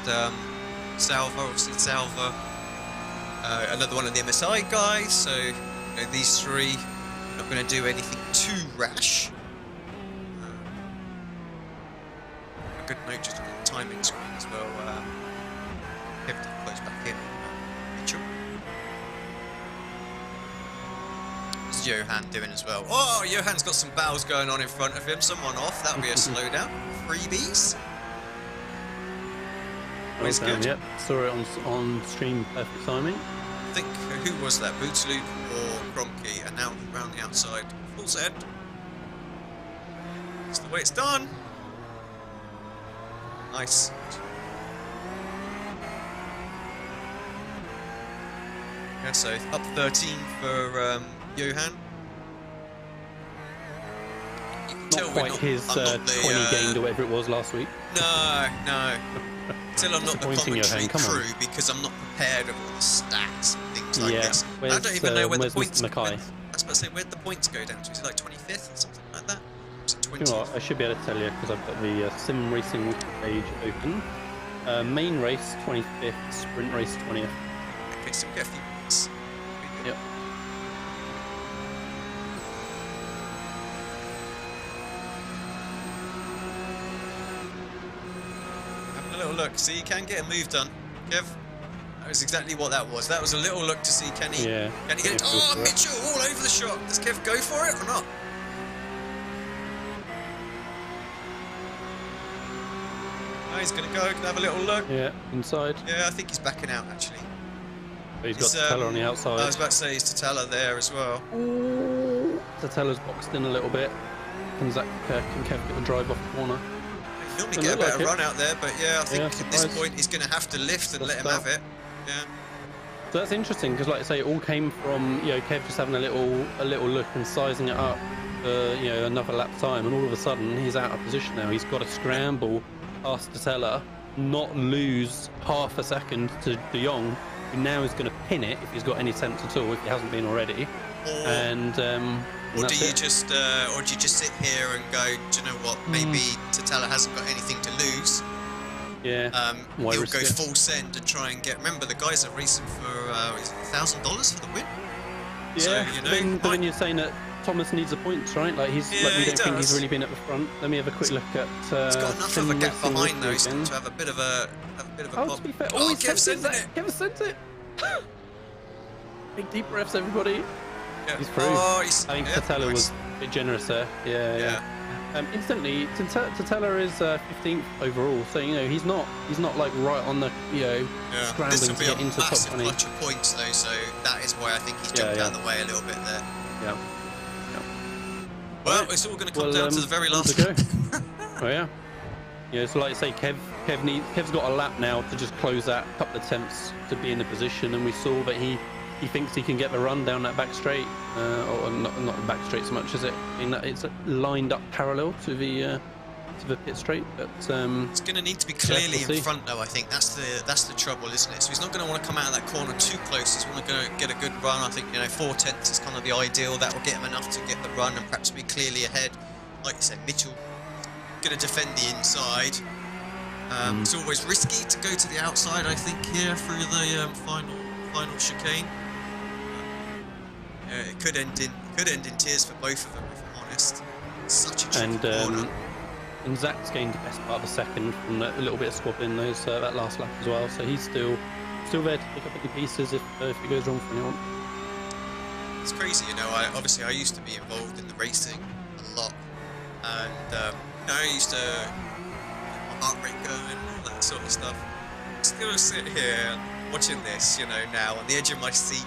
Salva, obviously Salva. Another one of the MSI guys, so you know, these 3 are not going to do anything too rash. A good note just on the timing screen as well. Kevin close back in Mitchell. What's Johan doing as well? Oh, Johan's got some battles going on in front of him. Someone off, that'll be a slowdown. Freebies. Always good.
Yep, saw it on stream, perfect timing.
I think, who was that? Bootsloop or Cronky? And now round the outside. Full set. That's the way it's done. Nice. Yeah, so up 13 for Johan.
Not quite his 20 gained or whatever it was last week.
No. Still, I'm not the commentary crew
on.
because I'm not prepared with all the stats and things like this.
Where's,
I don't even know where the points.
Mackay?
I was about to say, where'd the points go down to? Is it like 25th or something like that? Or is it 20th?
You know what, I should be able to tell you because I've got the sim racing page open. Main race 25th, sprint race 20th.
Okay, so we get a few points.
Yep.
Having a little look. See, you can get a move done. Kev, that was exactly what that was. That was a little look to see, can he get it? Oh, Mitchell, all over the shot. Does Kev go for it or not? Oh, he's going to go, have a little look.
Yeah, inside.
Yeah, I think he's backing out, actually.
He's got Tatella on the outside.
I was about to say he's Tatella there as well.
Tatella's boxed in a little bit. Can Kev get the drive off the corner?
He'll normally get a better run out there, but yeah, I think at this point he's going to have to lift and let him have it. Yeah.
So that's interesting because, like I say, it all came from Kev just having a little look and sizing it up for another lap time, and all of a sudden he's out of position now. He's got to scramble past Tatella, not lose half a second to De Jong, who now is going to pin it if he's got any sense at all, if he hasn't been already.
Or do you just sit here and go, do you know what? Maybe Tatella hasn't got anything to lose.
Yeah.
He'll go full send and try and get. Remember, the guys are racing for $1,000 for the win.
Yeah.
So,
but then you're saying that Thomas needs the points, right? Like we don't think he's really been at the front. Let me have a quick look at.
He's got enough of a gap behind though to have a bit of a pop.
To be fair,
Kev sent it.
Kev sent it. Big deep breaths, everybody.
Yeah.
He's through. I think Tatella was a bit generous there. Yeah. Instantly, Tatella is 15th overall, so he's not like right on the scrambling to get into top 20.
This will be a massive clutch of points though, so that is why I think he's jumped out of the way a little bit there.
Yeah.
Well, it's all going to come down to the very last
go. Oh yeah. Yeah, so like I say, Kev's got a lap now to just close that couple of attempts to be in the position, and we saw that he thinks he can get the run down that back straight, or not the back straight so much as it. It's lined up parallel to the pit straight, but
it's going to need to be clearly in front though. I think that's the trouble, isn't it? So he's not going to want to come out of that corner too close. He's going to get a good run. I think 4/10 is kind of the ideal. That will get him enough to get the run and perhaps be clearly ahead. Like you said, Mitchell going to defend the inside. It's always risky to go to the outside, I think, here through the final chicane. It could end in tears for both of them, if I'm honest. It's such a tricky corner.
And Zach's gained the best part of a second from a little bit of squabbling that last lap as well. So he's still there to pick up any pieces if it goes wrong for anyone.
It's crazy, obviously I used to be involved in the racing a lot, and I used to get my heart rate going and all that sort of stuff. I still sit here watching this, now on the edge of my seat.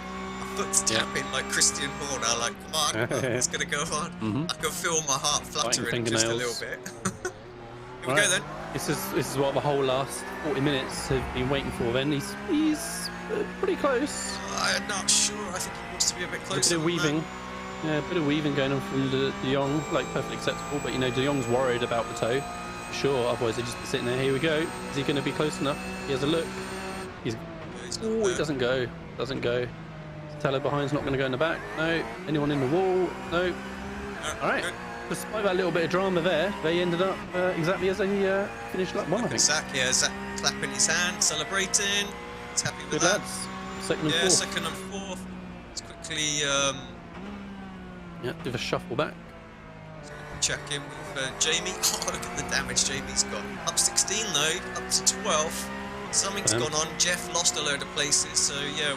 Foot's tapping like Christian Horner, like, come on, it's going to go on. I can feel my heart fluttering just a little bit. Here we go then.
This is what the whole last 40 minutes have been waiting for then. He's pretty close.
I'm not sure. I think he wants to be a bit closer.
A bit of weaving. Yeah, a bit of weaving going on from De Jong, like perfectly acceptable, but De Jong's worried about the toe. For sure, otherwise they'd just be sitting there. Here we go. Is he going to be close enough? He has a look. He doesn't go. Doesn't go. Teller behind's not going to go in the back. No. Anyone in the wall? No. All right. Good. Despite that little bit of drama there, they ended up exactly as they finished lap 1, I think.
Zach clapping his hand, celebrating. He's happy with
Good
that.
lads. Second and fourth.
Second and fourth. Let's quickly
do a shuffle back.
Check in with Jamie. Oh, look at the damage Jamie's got. Up 16 though, up to 12. Something's gone on. Jeff lost a load of places, so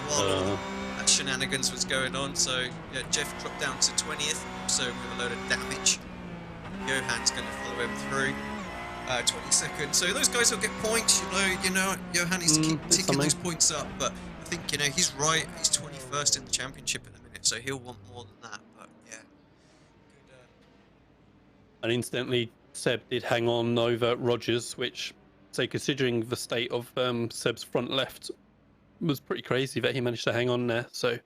while that shenanigans was going on, so Jeff dropped down to 20th, so with a load of damage. Johann's going to follow him through. 22nd. So those guys will get points. Johann needs to keep ticking those points up, but I think he's right. He's 21st in the championship in a minute, so he'll want more than that. But yeah.
And incidentally, Seb did hang on over Rogers, which, say, considering the state of Seb's front left, was pretty crazy that he managed to hang on there. So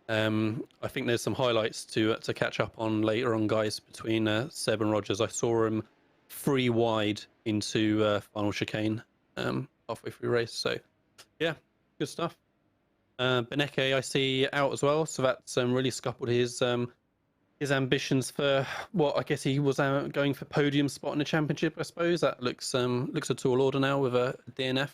I think there's some highlights to catch up on later on, guys, between Seb and Rogers. I saw him 3 wide into final chicane halfway through race. So yeah, good stuff. Beneke I see out as well, so that's really scuppered his ambitions for what I guess he was going for podium spot in the championship. I suppose that looks a tall order now with a DNF.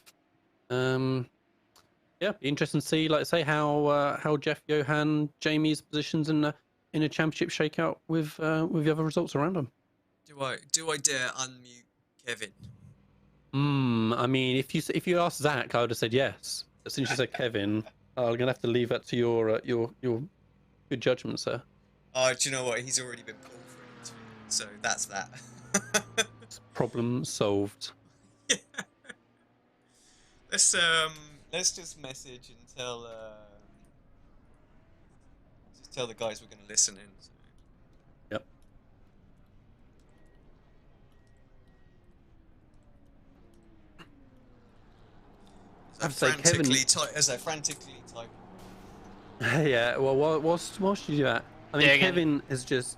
Yeah, be interesting to see, like I say, how Jeff, Johann, Jamie's positions in a championship shake out with the other results around them.
Do I dare unmute Kevin?
I mean, if you asked Zach, I would have said yes. As soon as you said Kevin, I'm gonna have to leave that to your good judgment, sir.
Oh, do you know what? He's already been pulled for an interview, so that's that.
Problem solved.
Yeah. Let's just message and tell the guys we're going to listen in. So.
Yep.
frantically typing.
Yeah, well, whilst you do that, I mean, Kevin has just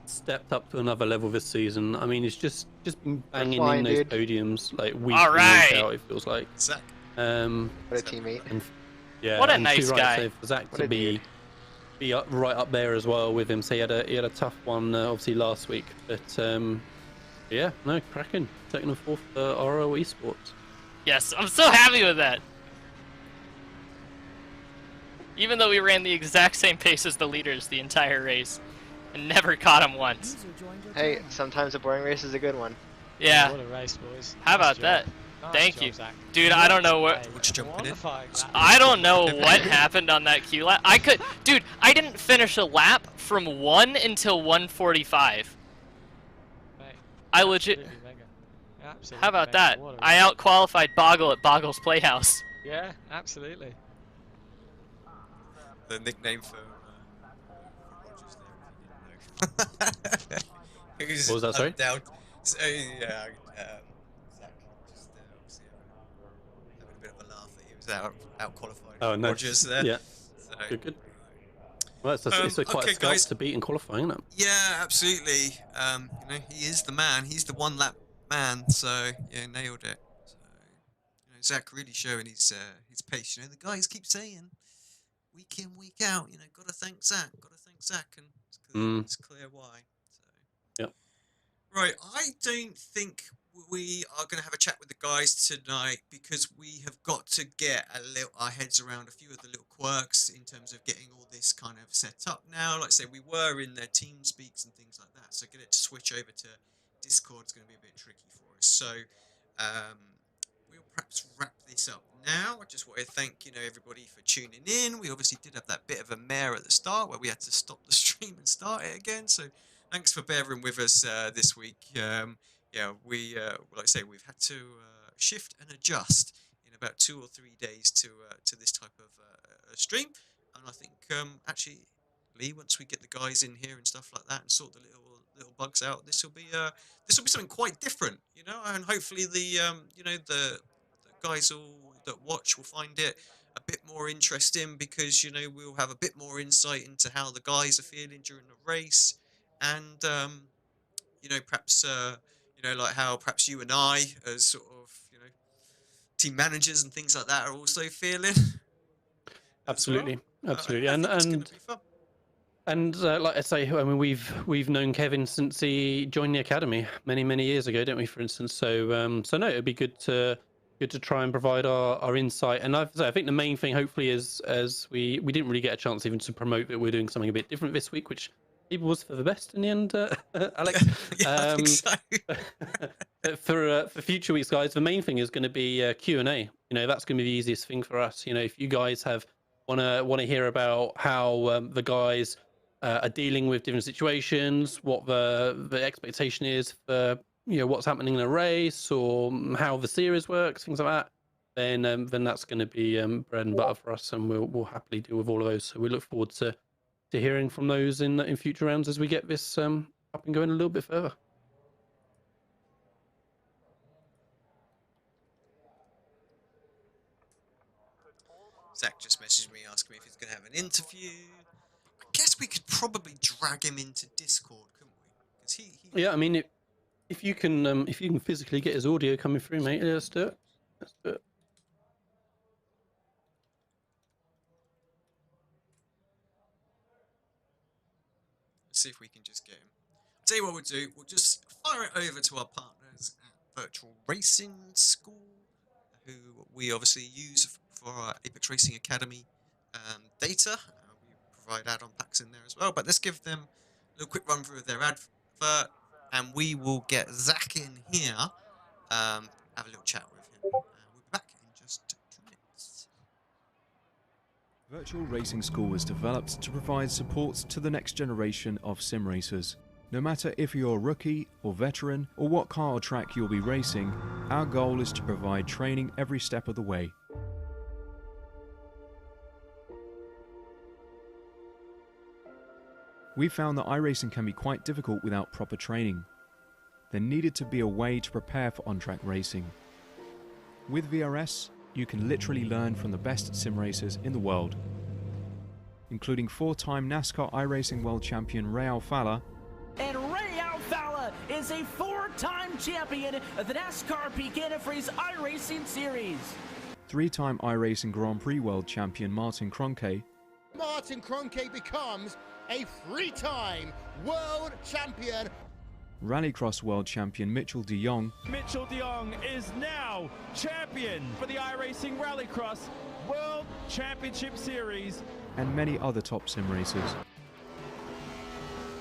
stepped up to another level this season. I mean, he's just been banging in those podiums like week in, week out, it feels like.
Zach.
What a teammate.
And, yeah,
what a nice guy.
So for Zach to be up, right up there as well with him. So he had a tough one, obviously, last week. But, yeah, no, cracking. Second and fourth for RLL Esports.
Yes, I'm so happy with that. Even though we ran the exact same pace as the leaders the entire race and never caught them once.
Hey, sometimes a boring race is a good one.
Yeah.
What a race, boys.
How about that?
Nice
Thank
job,
you.
Zach.
Dude, I don't know what... I don't know what happened on that Q lap. Dude, I didn't finish a lap from 1 until 145.
Mate,
I legit...
Absolutely
How about
mega.
that? I out-qualified Boggle at Boggle's Playhouse.
Yeah, absolutely.
The nickname for Rogers there.
What was that, sorry?
So, yeah, Zach just obviously having a bit of a laugh that he was out-qualified Rogers there.
Yeah,
so,
good. Well, it's quite a scalp to beat in qualifying, isn't it?
Yeah, absolutely. You know, he is the man. He's the one-lap man, so, yeah, nailed it. So, you know, Zach really showing his pace. You know, the guys keep saying, week in, week out, you know, gotta thank Zach, and it's clear why. So.
Yep.
Right, I don't think we are going to have a chat with the guys tonight because we have got to get our heads around a few of the little quirks in terms of getting all this kind of set up now. Like I say, we were in their team speaks and things like that, so get it to switch over to Discord is going to be a bit tricky for us. So, we'll perhaps wrap this up now. I just want to thank everybody for tuning in. We obviously did have that bit of a mare at the start where we had to stop the stream and start it again. So thanks for bearing with us this week. Yeah, we like I say, we've had to shift and adjust in about 2 or 3 days to this type of stream. And I think actually, Lee, once we get the guys in here and stuff like that and sort the little bugs out, this will be something quite different, and hopefully the the guys that watch will find it a bit more interesting because we'll have a bit more insight into how the guys are feeling during the race, and perhaps like how perhaps you and I as sort of team managers and things like that are also feeling.
Absolutely,
well.
absolutely,
I think it's gonna be fun.
And like I say, I mean, we've known Kevin since he joined the academy many years ago, didn't we? For instance, so no, it'd be good to try and provide our insight. And I think the main thing, hopefully, is as we didn't really get a chance even to promote that we're doing something a bit different this week, which it was for the best in the end, Alex.
Yeah, I think so.
For future weeks, guys, the main thing is going to be Q&A. That's going to be the easiest thing for us. If you guys want to hear about how the guys are dealing with different situations, what the expectation is for what's happening in a race, or how the series works, things like that, then that's going to be bread and butter for us, and we'll happily deal with all of those. So we look forward to hearing from those in future rounds as we get this up and going a little bit further.
Zach just messaged me asking me if he's going to have an interview. I guess we could probably drag him into Discord, couldn't we? 'Cause he...
Yeah, I mean, if you can physically get his audio coming through, mate, let's do it. Let's do it.
Let's see if we can just get him. I'll tell you what we'll do. We'll just fire it over to our partners at Virtual Racing School, who we obviously use for our Apex Racing Academy data. We provide add-on packs in there as well. But let's give them a little quick run through of their advert, and we will get Zach in here, have a little chat with him. We'll be back in just 2 minutes.
Virtual Racing School was developed to provide support to the next generation of sim racers. No matter if you're a rookie or veteran or what car or track you'll be racing, our goal is to provide training every step of the way. We found that iRacing can be quite difficult without proper training. There needed to be a way to prepare for on-track racing. With VRS, you can literally learn from the best sim racers in the world, including 4-time NASCAR iRacing World Champion RLL Feature.
And RLL Feature is a 4-time champion of the NASCAR Pekin Freeze iRacing Series.
3-time iRacing Grand Prix World Champion Martin Kroenke.
Martin Kroenke becomes a 3-time world champion.
Rallycross World Champion Mitchell de Jong.
Mitchell de Jong is now champion for the iRacing Rallycross World Championship Series.
And many other top sim racers.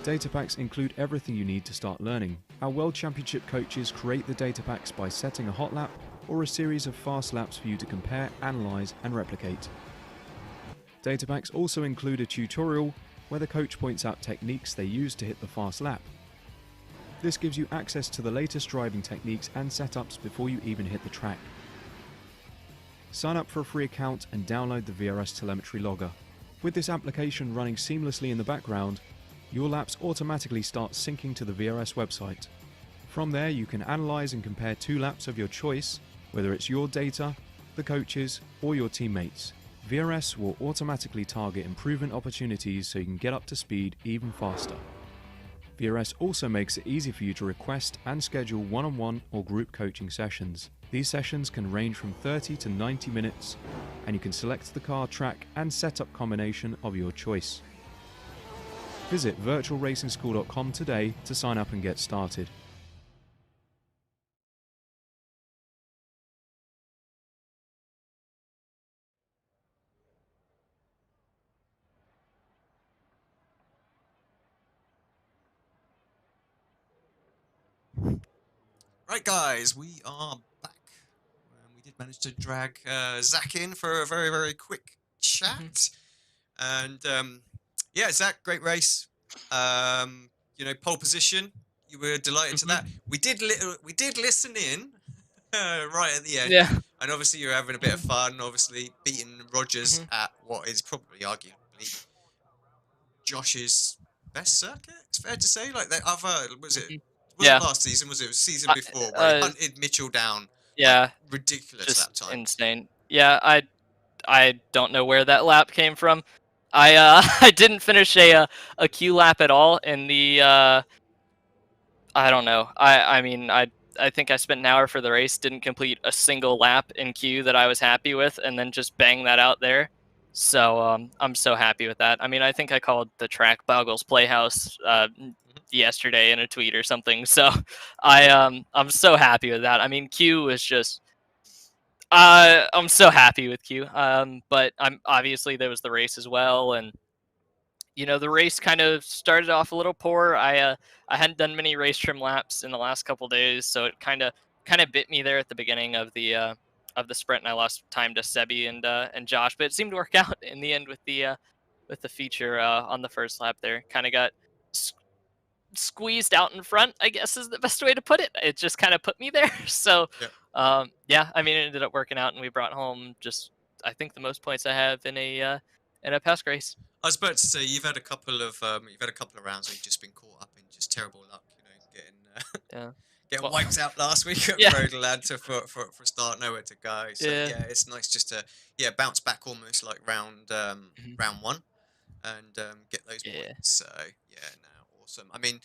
Data packs include everything you need to start learning. Our World Championship coaches create the data packs by setting a hot lap or a series of fast laps for you to compare, analyze, and replicate. Data packs also include a tutorial where the coach points out techniques they use to hit the fast lap. This gives you access to the latest driving techniques and setups before you even hit the track. Sign up for a free account and download the VRS telemetry logger. With this application running seamlessly in the background, your laps automatically start syncing to the VRS website. From there, you can analyze and compare 2 laps of your choice, whether it's your data, the coaches, or your teammates. VRS will automatically target improvement opportunities so you can get up to speed even faster. VRS also makes it easy for you to request and schedule one-on-one or group coaching sessions. These sessions can range from 30 to 90 minutes, and you can select the car, track, and setup combination of your choice. Visit virtualracingschool.com today to sign up and get started.
Right, guys, we are back. We did manage to drag Zach in for a very, very quick chat. And yeah, Zach, great race. You know, pole position. You were delighted to that. We did listen in right at the end.
Yeah.
And obviously you're having a bit of fun. Obviously beating Rogers at what is probably arguably Josh's best circuit. It's fair to say. Like that other was it? Wasn't last season, was it? It was season before where he hunted Mitchell down.
Yeah.
Like, ridiculous
just
that time.
Insane. Yeah, I don't know where that lap came from. I I didn't finish a Q lap at all in the I don't know. I mean I think I spent an hour for the race, didn't complete a single lap in Q that I was happy with, and then just bang that out there. So I'm so happy with that. I mean, I think I called the track Boggles Playhouse yesterday in a tweet or something. So I'm so happy with that. I mean, Q is just I'm so happy with Q. But I'm obviously there was the race as well, and you know the race kind of started off a little poor. I hadn't done many race trim laps in the last couple days, so it kind of bit me there at the beginning of the sprint, and I lost time to Sebi and Josh. But it seemed to work out in the end with the feature on the first lap there. Kind of got squeezed out in front, I guess is the best way to put it. It just kind of put me there. So yeah, I mean it ended up working out, and we brought home just I think the most points I have in a PESC race.
I was about to say you've had a couple of rounds where you've just been caught up in just terrible luck, you know, getting wiped out last week at Road Atlanta for a start, nowhere to go. So yeah, it's nice just to bounce back almost like round one and get those points. So yeah, no, awesome. I mean,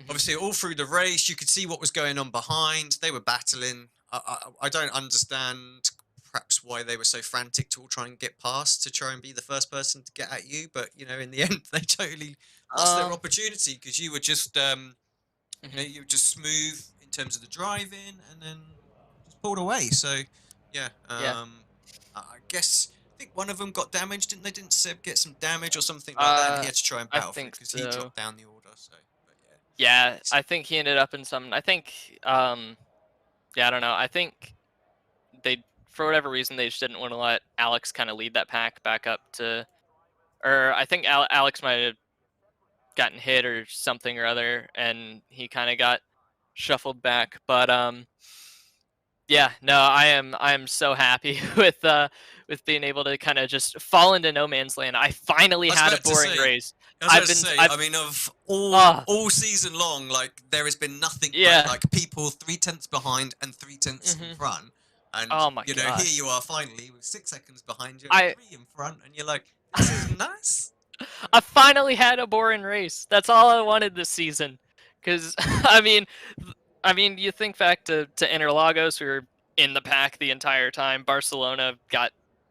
obviously all through the race you could see what was going on behind. They were battling. I don't understand perhaps why they were so frantic to all try and get past to try and be the first person to get at you, but you know in the end they totally lost their opportunity because you were just you know, you were just smooth in terms of the driving and then just pulled away. So yeah, I guess I think one of them got damaged, didn't they? Didn't Seb get some damage or something like that? And he had to try and battle for it because he dropped down the order. So but
yeah, I think he ended up in some. I think yeah, I don't know. I think they, for whatever reason, they just didn't want to let Alex kind of lead that pack back up to, or I think Alex might have gotten hit or something or other, and he kind of got shuffled back. But yeah, no, I am so happy with being able to kind of just fall into no man's land. I finally had a boring race.
I mean, of all season long, like there has been nothing but like people 3/10 behind and 3/10 in front. And
Oh my
you know,
gosh.
here you are finally with 6 seconds behind you,
I-
3 in front, and you're like, this is nice.
I finally had a boring race. That's all I wanted this season. Because I mean, you think back to Interlagos, we were in the pack the entire time. Barcelona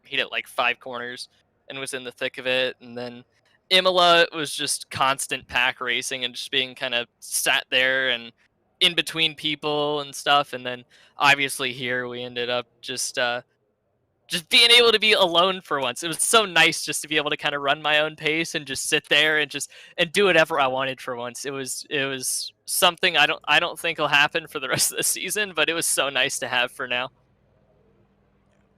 he hit like 5 corners and was in the thick of it, and then Imola was just constant pack racing and just being kind of sat there and in between people and stuff. And then obviously here we ended up just being able to be alone for once. It was so nice just to be able to kind of run my own pace and just sit there and do whatever I wanted for once. It was something I don't think will happen for the rest of the season, but it was so nice to have for now.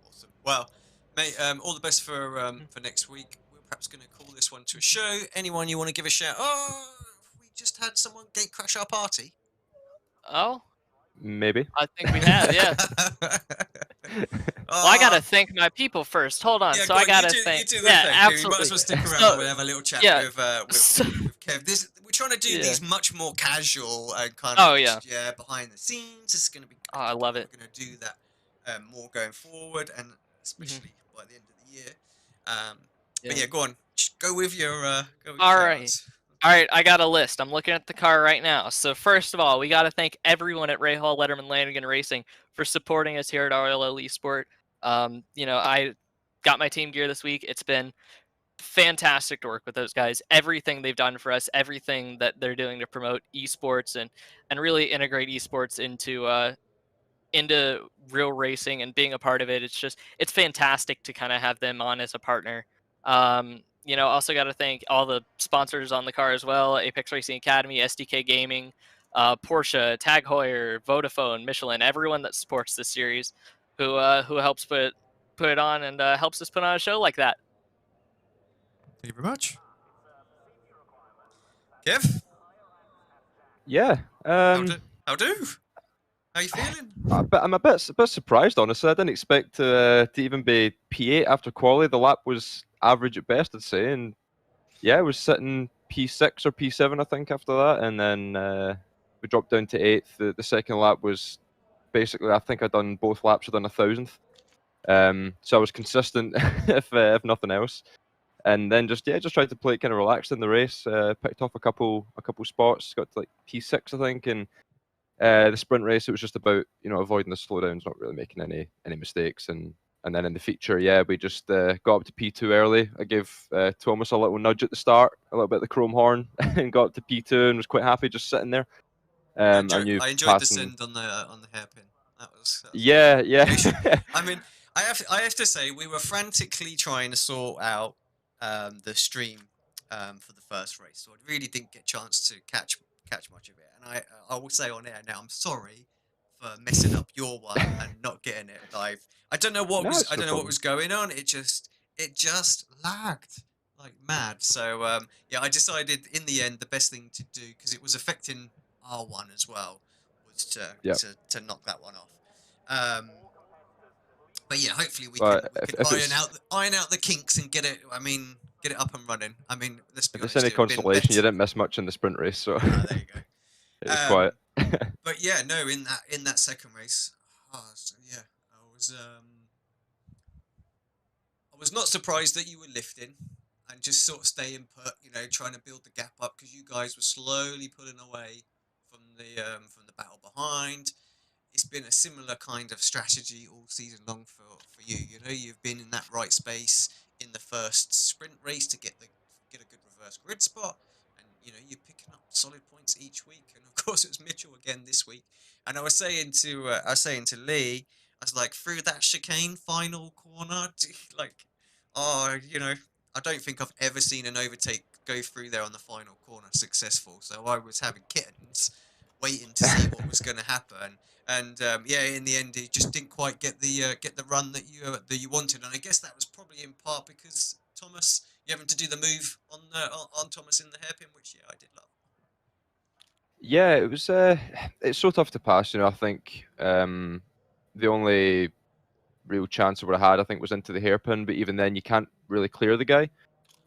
Awesome. Well, mate, all the best for next week. We're perhaps going to call this one to a show. Anyone you want to give a shout? Oh, we just had someone gate crash our party.
Oh,
Maybe.
I think we have, yeah. Well, I gotta thank my people first. Hold on.
Yeah,
so
go
I
on,
gotta
you
thank.
do
Yeah,
thing.
absolutely.
You might as well stick around.
So,
We'll have a little chat
yeah.
with Kev. We're trying to do
Yeah.
these much more casual and kind
Oh,
of
yeah.
behind the scenes. It's going to be.
Oh, I love it.
We're going to do that more going forward, and especially by the end of the year. But yeah, go on. Go with your.
All right. All right, I got a list. I'm looking at the car right now. So first of all, we got to thank everyone at Ray Hall, Letterman, Lanigan Racing for supporting us here at RLL Esport. You know, I got my team gear this week. It's been fantastic to work with those guys. Everything they've done for us, everything that they're doing to promote esports and really integrate esports into real racing and being a part of it. It's fantastic to kind of have them on as a partner. You know, also got to thank all the sponsors on the car as well: Apex Racing Academy, SDK Gaming, Porsche, Tag Heuer, Vodafone, Michelin, everyone that supports this series, who helps put it on and helps us put on a show like that.
Thank you very much. Kev?
Yeah.
How do? How you feeling?
I'm a bit surprised, honestly. I didn't expect to even be P8 after quali. The lap was average at best, I'd say, and yeah, I was sitting P6 or P7, I think, after that, and then we dropped down to 8th. The second lap was basically, I think I'd done both laps within 1,000th. So I was consistent, if nothing else. And then just tried to play it kind of relaxed in the race. Picked off a couple spots, got to like P6, I think, and the sprint race, it was just about avoiding the slowdowns, not really making any mistakes, and then in the feature, yeah, we just got up to P2 early. I gave Thomas a little nudge at the start, a little bit of the chrome horn, and got up to P2 and was quite happy just sitting there.
I enjoyed the send on the hairpin. That was
yeah.
I mean, I have to say, we were frantically trying to sort out the stream for the first race, so I really didn't get a chance to catch much of it. And I will say on air now, I'm sorry for messing up your one and not getting it live. I don't know what was going on. It just lagged like mad. So yeah, I decided in the end the best thing to do, because it was affecting R1 as well, was to knock that one off. But yeah, hopefully we can iron out the kinks and get it up and running. I mean, let's be honest.
If it's any consolation, you didn't miss much in the sprint race, so
there you go.
It was quiet.
But yeah, no, in that second race, I was not surprised that you were lifting and just sort of staying put, trying to build the gap up, because you guys were slowly pulling away from the battle behind. It's been a similar kind of strategy all season long for you. You've been in that right space in the first sprint race to get a good reverse grid spot, and you're picking up solid points each week. And of course, it was Mitchell again this week. And I was saying to Lee, I was like, through that chicane final corner, I don't think I've ever seen an overtake go through there on the final corner successful. So I was having kittens, waiting to see what was going to happen. And yeah, in the end, it just didn't quite get the run that you wanted. And I guess that was probably in part because Thomas, you having to do the move on Thomas in the hairpin, which I did love.
Yeah, it was. It's so tough to pass. I think the only real chance I would have had, I think, was into the hairpin. But even then, you can't really clear the guy.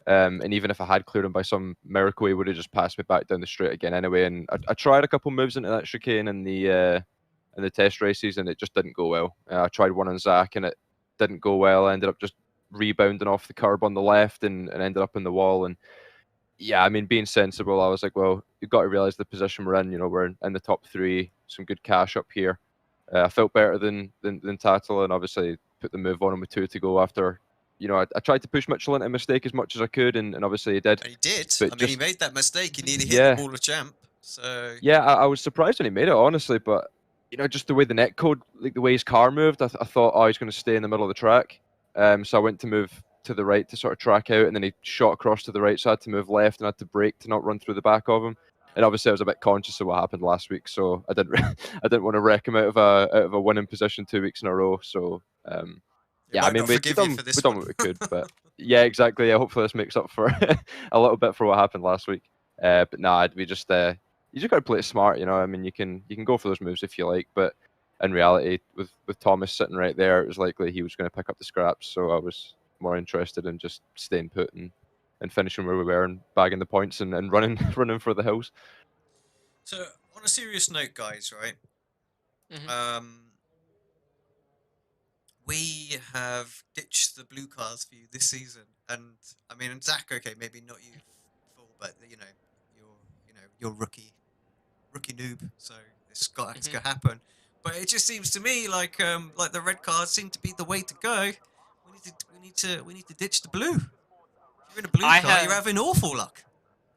And even if I had cleared him by some miracle, he would have just passed me back down the straight again anyway. And I tried a couple moves into that chicane in the in the test races, and it just didn't go well. I tried one on Zach, and it didn't go well. I ended up just rebounding off the curb on the left and ended up in the wall. And yeah, I mean, being sensible, I was like, well, you've got to realize the position we're in. You know, we're in the top 3, some good cash up here. I felt better than Tattle, and obviously put the move on him with 2 to go after. You know, I tried to push Mitchell into a mistake as much as I could, and obviously he did.
And he did.
But
I mean, he made that mistake. He nearly hit the ball of champ. So
yeah, I was surprised when he made it, honestly. But you know, just the way the net code, like the way his car moved, I thought, oh, he's going to stay in the middle of the track. So I went to move to the right to sort of track out, and then he shot across to the right, so I had to move left and I had to brake to not run through the back of him. And obviously, I was a bit conscious of what happened last week, so I didn't want to wreck him out of a winning position 2 weeks in a row. So yeah, I mean, we done what we could, but yeah, exactly. Yeah, hopefully this makes up for a little bit for what happened last week. But nah, we just you just got to play it smart, you know. I mean, you can go for those moves if you like, but in reality, with Thomas sitting right there, it was likely he was going to pick up the scraps. So I was more interested in just staying put and finishing where we were and bagging the points and running for the hills.
So on a serious note, guys, right? We have ditched the blue cars for you this season, and I mean, and Zach, okay, maybe not you full, but you know, you're rookie noob, so it's got to happen. But it just seems to me like the red cars seem to be the way to go. We need to ditch the blue. If you're in a blue car, you're having awful luck.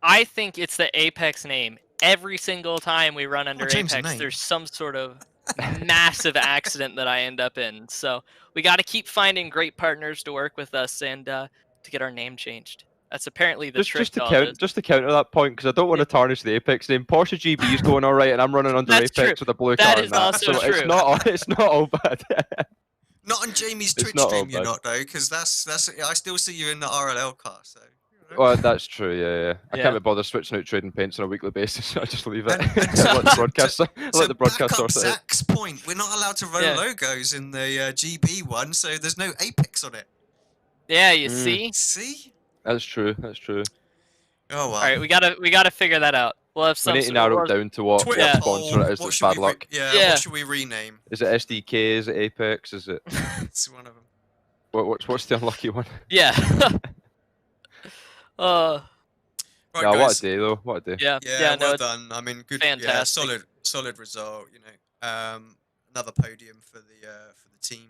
I think it's the Apex name. Every single time we run under Apex, there's some sort of massive accident that I end up in. So we got to keep finding great partners to work with us and to get our name changed. That's apparently the trick.
Just to counter that point, because I don't want to tarnish the Apex name. Porsche GB is going all right, and I'm running under Apex with a blue car.
That is also
so
true.
It's not all bad.
Not on Jamie's Twitch stream, you're not though, because that's I still see you in the RLL car. So.
Well, that's true. Yeah. I can't be bothered switching out trading paints on a weekly basis. So I just leave it. Let the broadcast. Let the broadcast sort it out.
Zach's point: we're not allowed to run logos in the GB one, so there's no Apex on it.
Yeah, you see.
See.
That's true.
Oh well.
All right, we gotta figure that out. We'll have some.
We need to narrow it down to what sponsor it is that's bad luck.
What should we rename?
Is it SDK? Is it Apex? Is it?
It's one of them.
What's the unlucky one?
Yeah.
Right,
no,
guys.
what a day though. What a day.
Yeah. Well done. I mean, good.
Fantastic.
Yeah, solid result. You know, another podium for the team,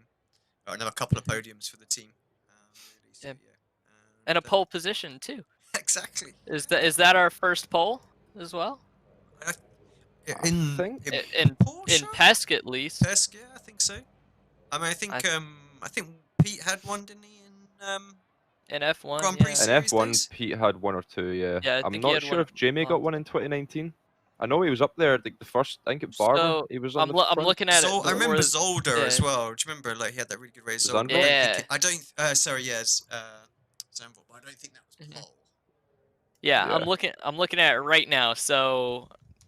or another couple of podiums for the team. Really,
and a pole position too.
Exactly.
Is that our first pole as well?
In
PESC at least.
PESC, yeah, I think so. I mean, I think Pete had one, didn't he?
In F1.
Grand Prix
in F1, days? Pete had one or two. Yeah. I'm not sure if Jamie got one in 2019. I know he was up there. Like the first, I think at Barber,
so
he was on
I'm looking at it.
I remember Zolder as well. Do you remember? Like he had that really good race.
Yeah.
I don't. Sorry, yes. Zambo, but I don't think that was pole.
Yeah, I'm looking at it right now. So,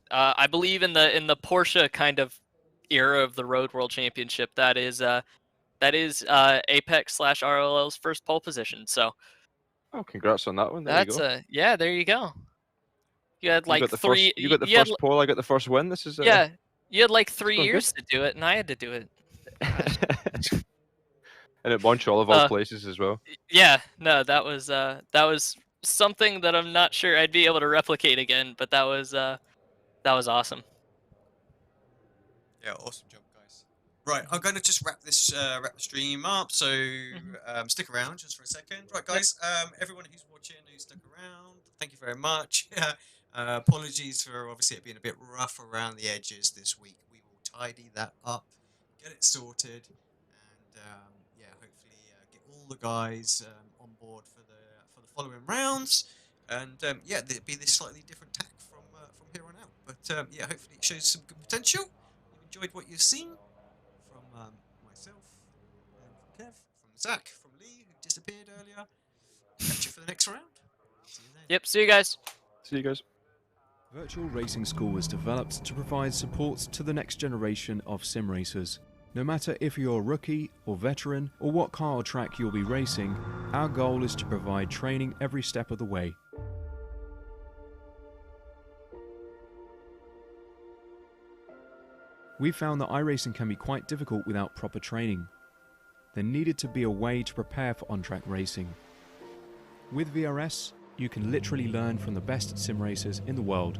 I believe in the Porsche kind of era of the Road World Championship, that is Apex / RLL's first pole position. So,
oh, congrats on that one. There you go.
Yeah, there you go. You had like three.
You got the first pole. I got the first win. This is
yeah. You had like 3 years to do it, and I had to do it.
And at Montreal of all places as well.
Yeah, no, that was something that I'm not sure I'd be able to replicate again, but that was awesome.
Yeah, awesome job, guys. Right, I'm going to just wrap the stream up, so stick around just for a second. Right, guys, everyone who's watching, who stuck around, thank you very much. Apologies for obviously it being a bit rough around the edges this week. We will tidy that up, get it sorted, and yeah, hopefully get all the guys on board for the following rounds, and yeah, there'll be this slightly different tack from here on out. But yeah, hopefully it shows some good potential. You've enjoyed what you've seen from myself, from Kev, from Zach, from Lee, who disappeared earlier. Catch you for the next round. See you then.
Yep, see you guys.
See you guys.
Virtual Racing School was developed to provide support to the next generation of sim racers. No matter if you're a rookie or veteran or what car or track you'll be racing, our goal is to provide training every step of the way. We found that iRacing can be quite difficult without proper training. There needed to be a way to prepare for on-track racing. With VRS, you can literally learn from the best sim racers in the world,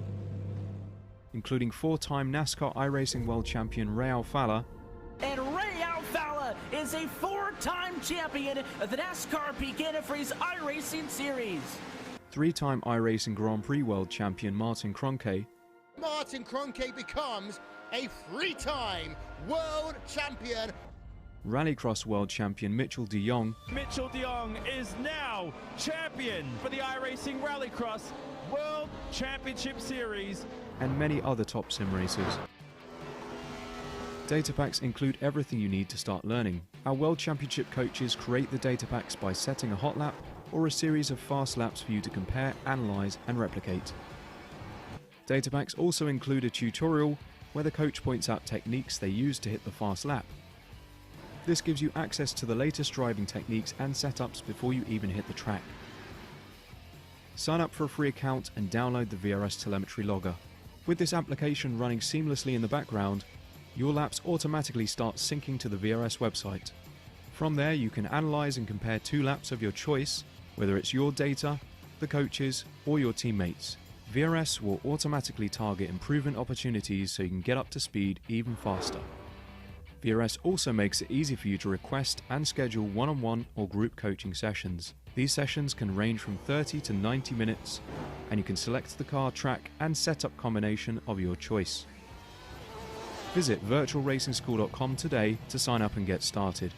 including 4-time NASCAR iRacing World Champion RLL Feature.
And RLL Feature is a 4-time champion of the NASCAR Peak-Antifreeze iRacing Series.
3-time iRacing Grand Prix World Champion Martin Kroenke.
Martin Kroenke becomes a 3-time world champion.
Rallycross World Champion Mitchell de Jong.
Mitchell de Jong is now champion for the iRacing Rallycross World Championship Series.
And many other top sim racers. Data packs include everything you need to start learning. Our World Championship coaches create the data packs by setting a hot lap or a series of fast laps for you to compare, analyze, and replicate. Data packs also include a tutorial where the coach points out techniques they use to hit the fast lap. This gives you access to the latest driving techniques and setups before you even hit the track. Sign up for a free account and download the VRS telemetry logger. With this application running seamlessly in the background, your laps automatically start syncing to the VRS website. From there, you can analyze and compare 2 laps of your choice, whether it's your data, the coaches, or your teammates. VRS will automatically target improvement opportunities so you can get up to speed even faster. VRS also makes it easy for you to request and schedule one-on-one or group coaching sessions. These sessions can range from 30 to 90 minutes, and you can select the car, track, and setup combination of your choice. Visit virtualracingschool.com today to sign up and get started.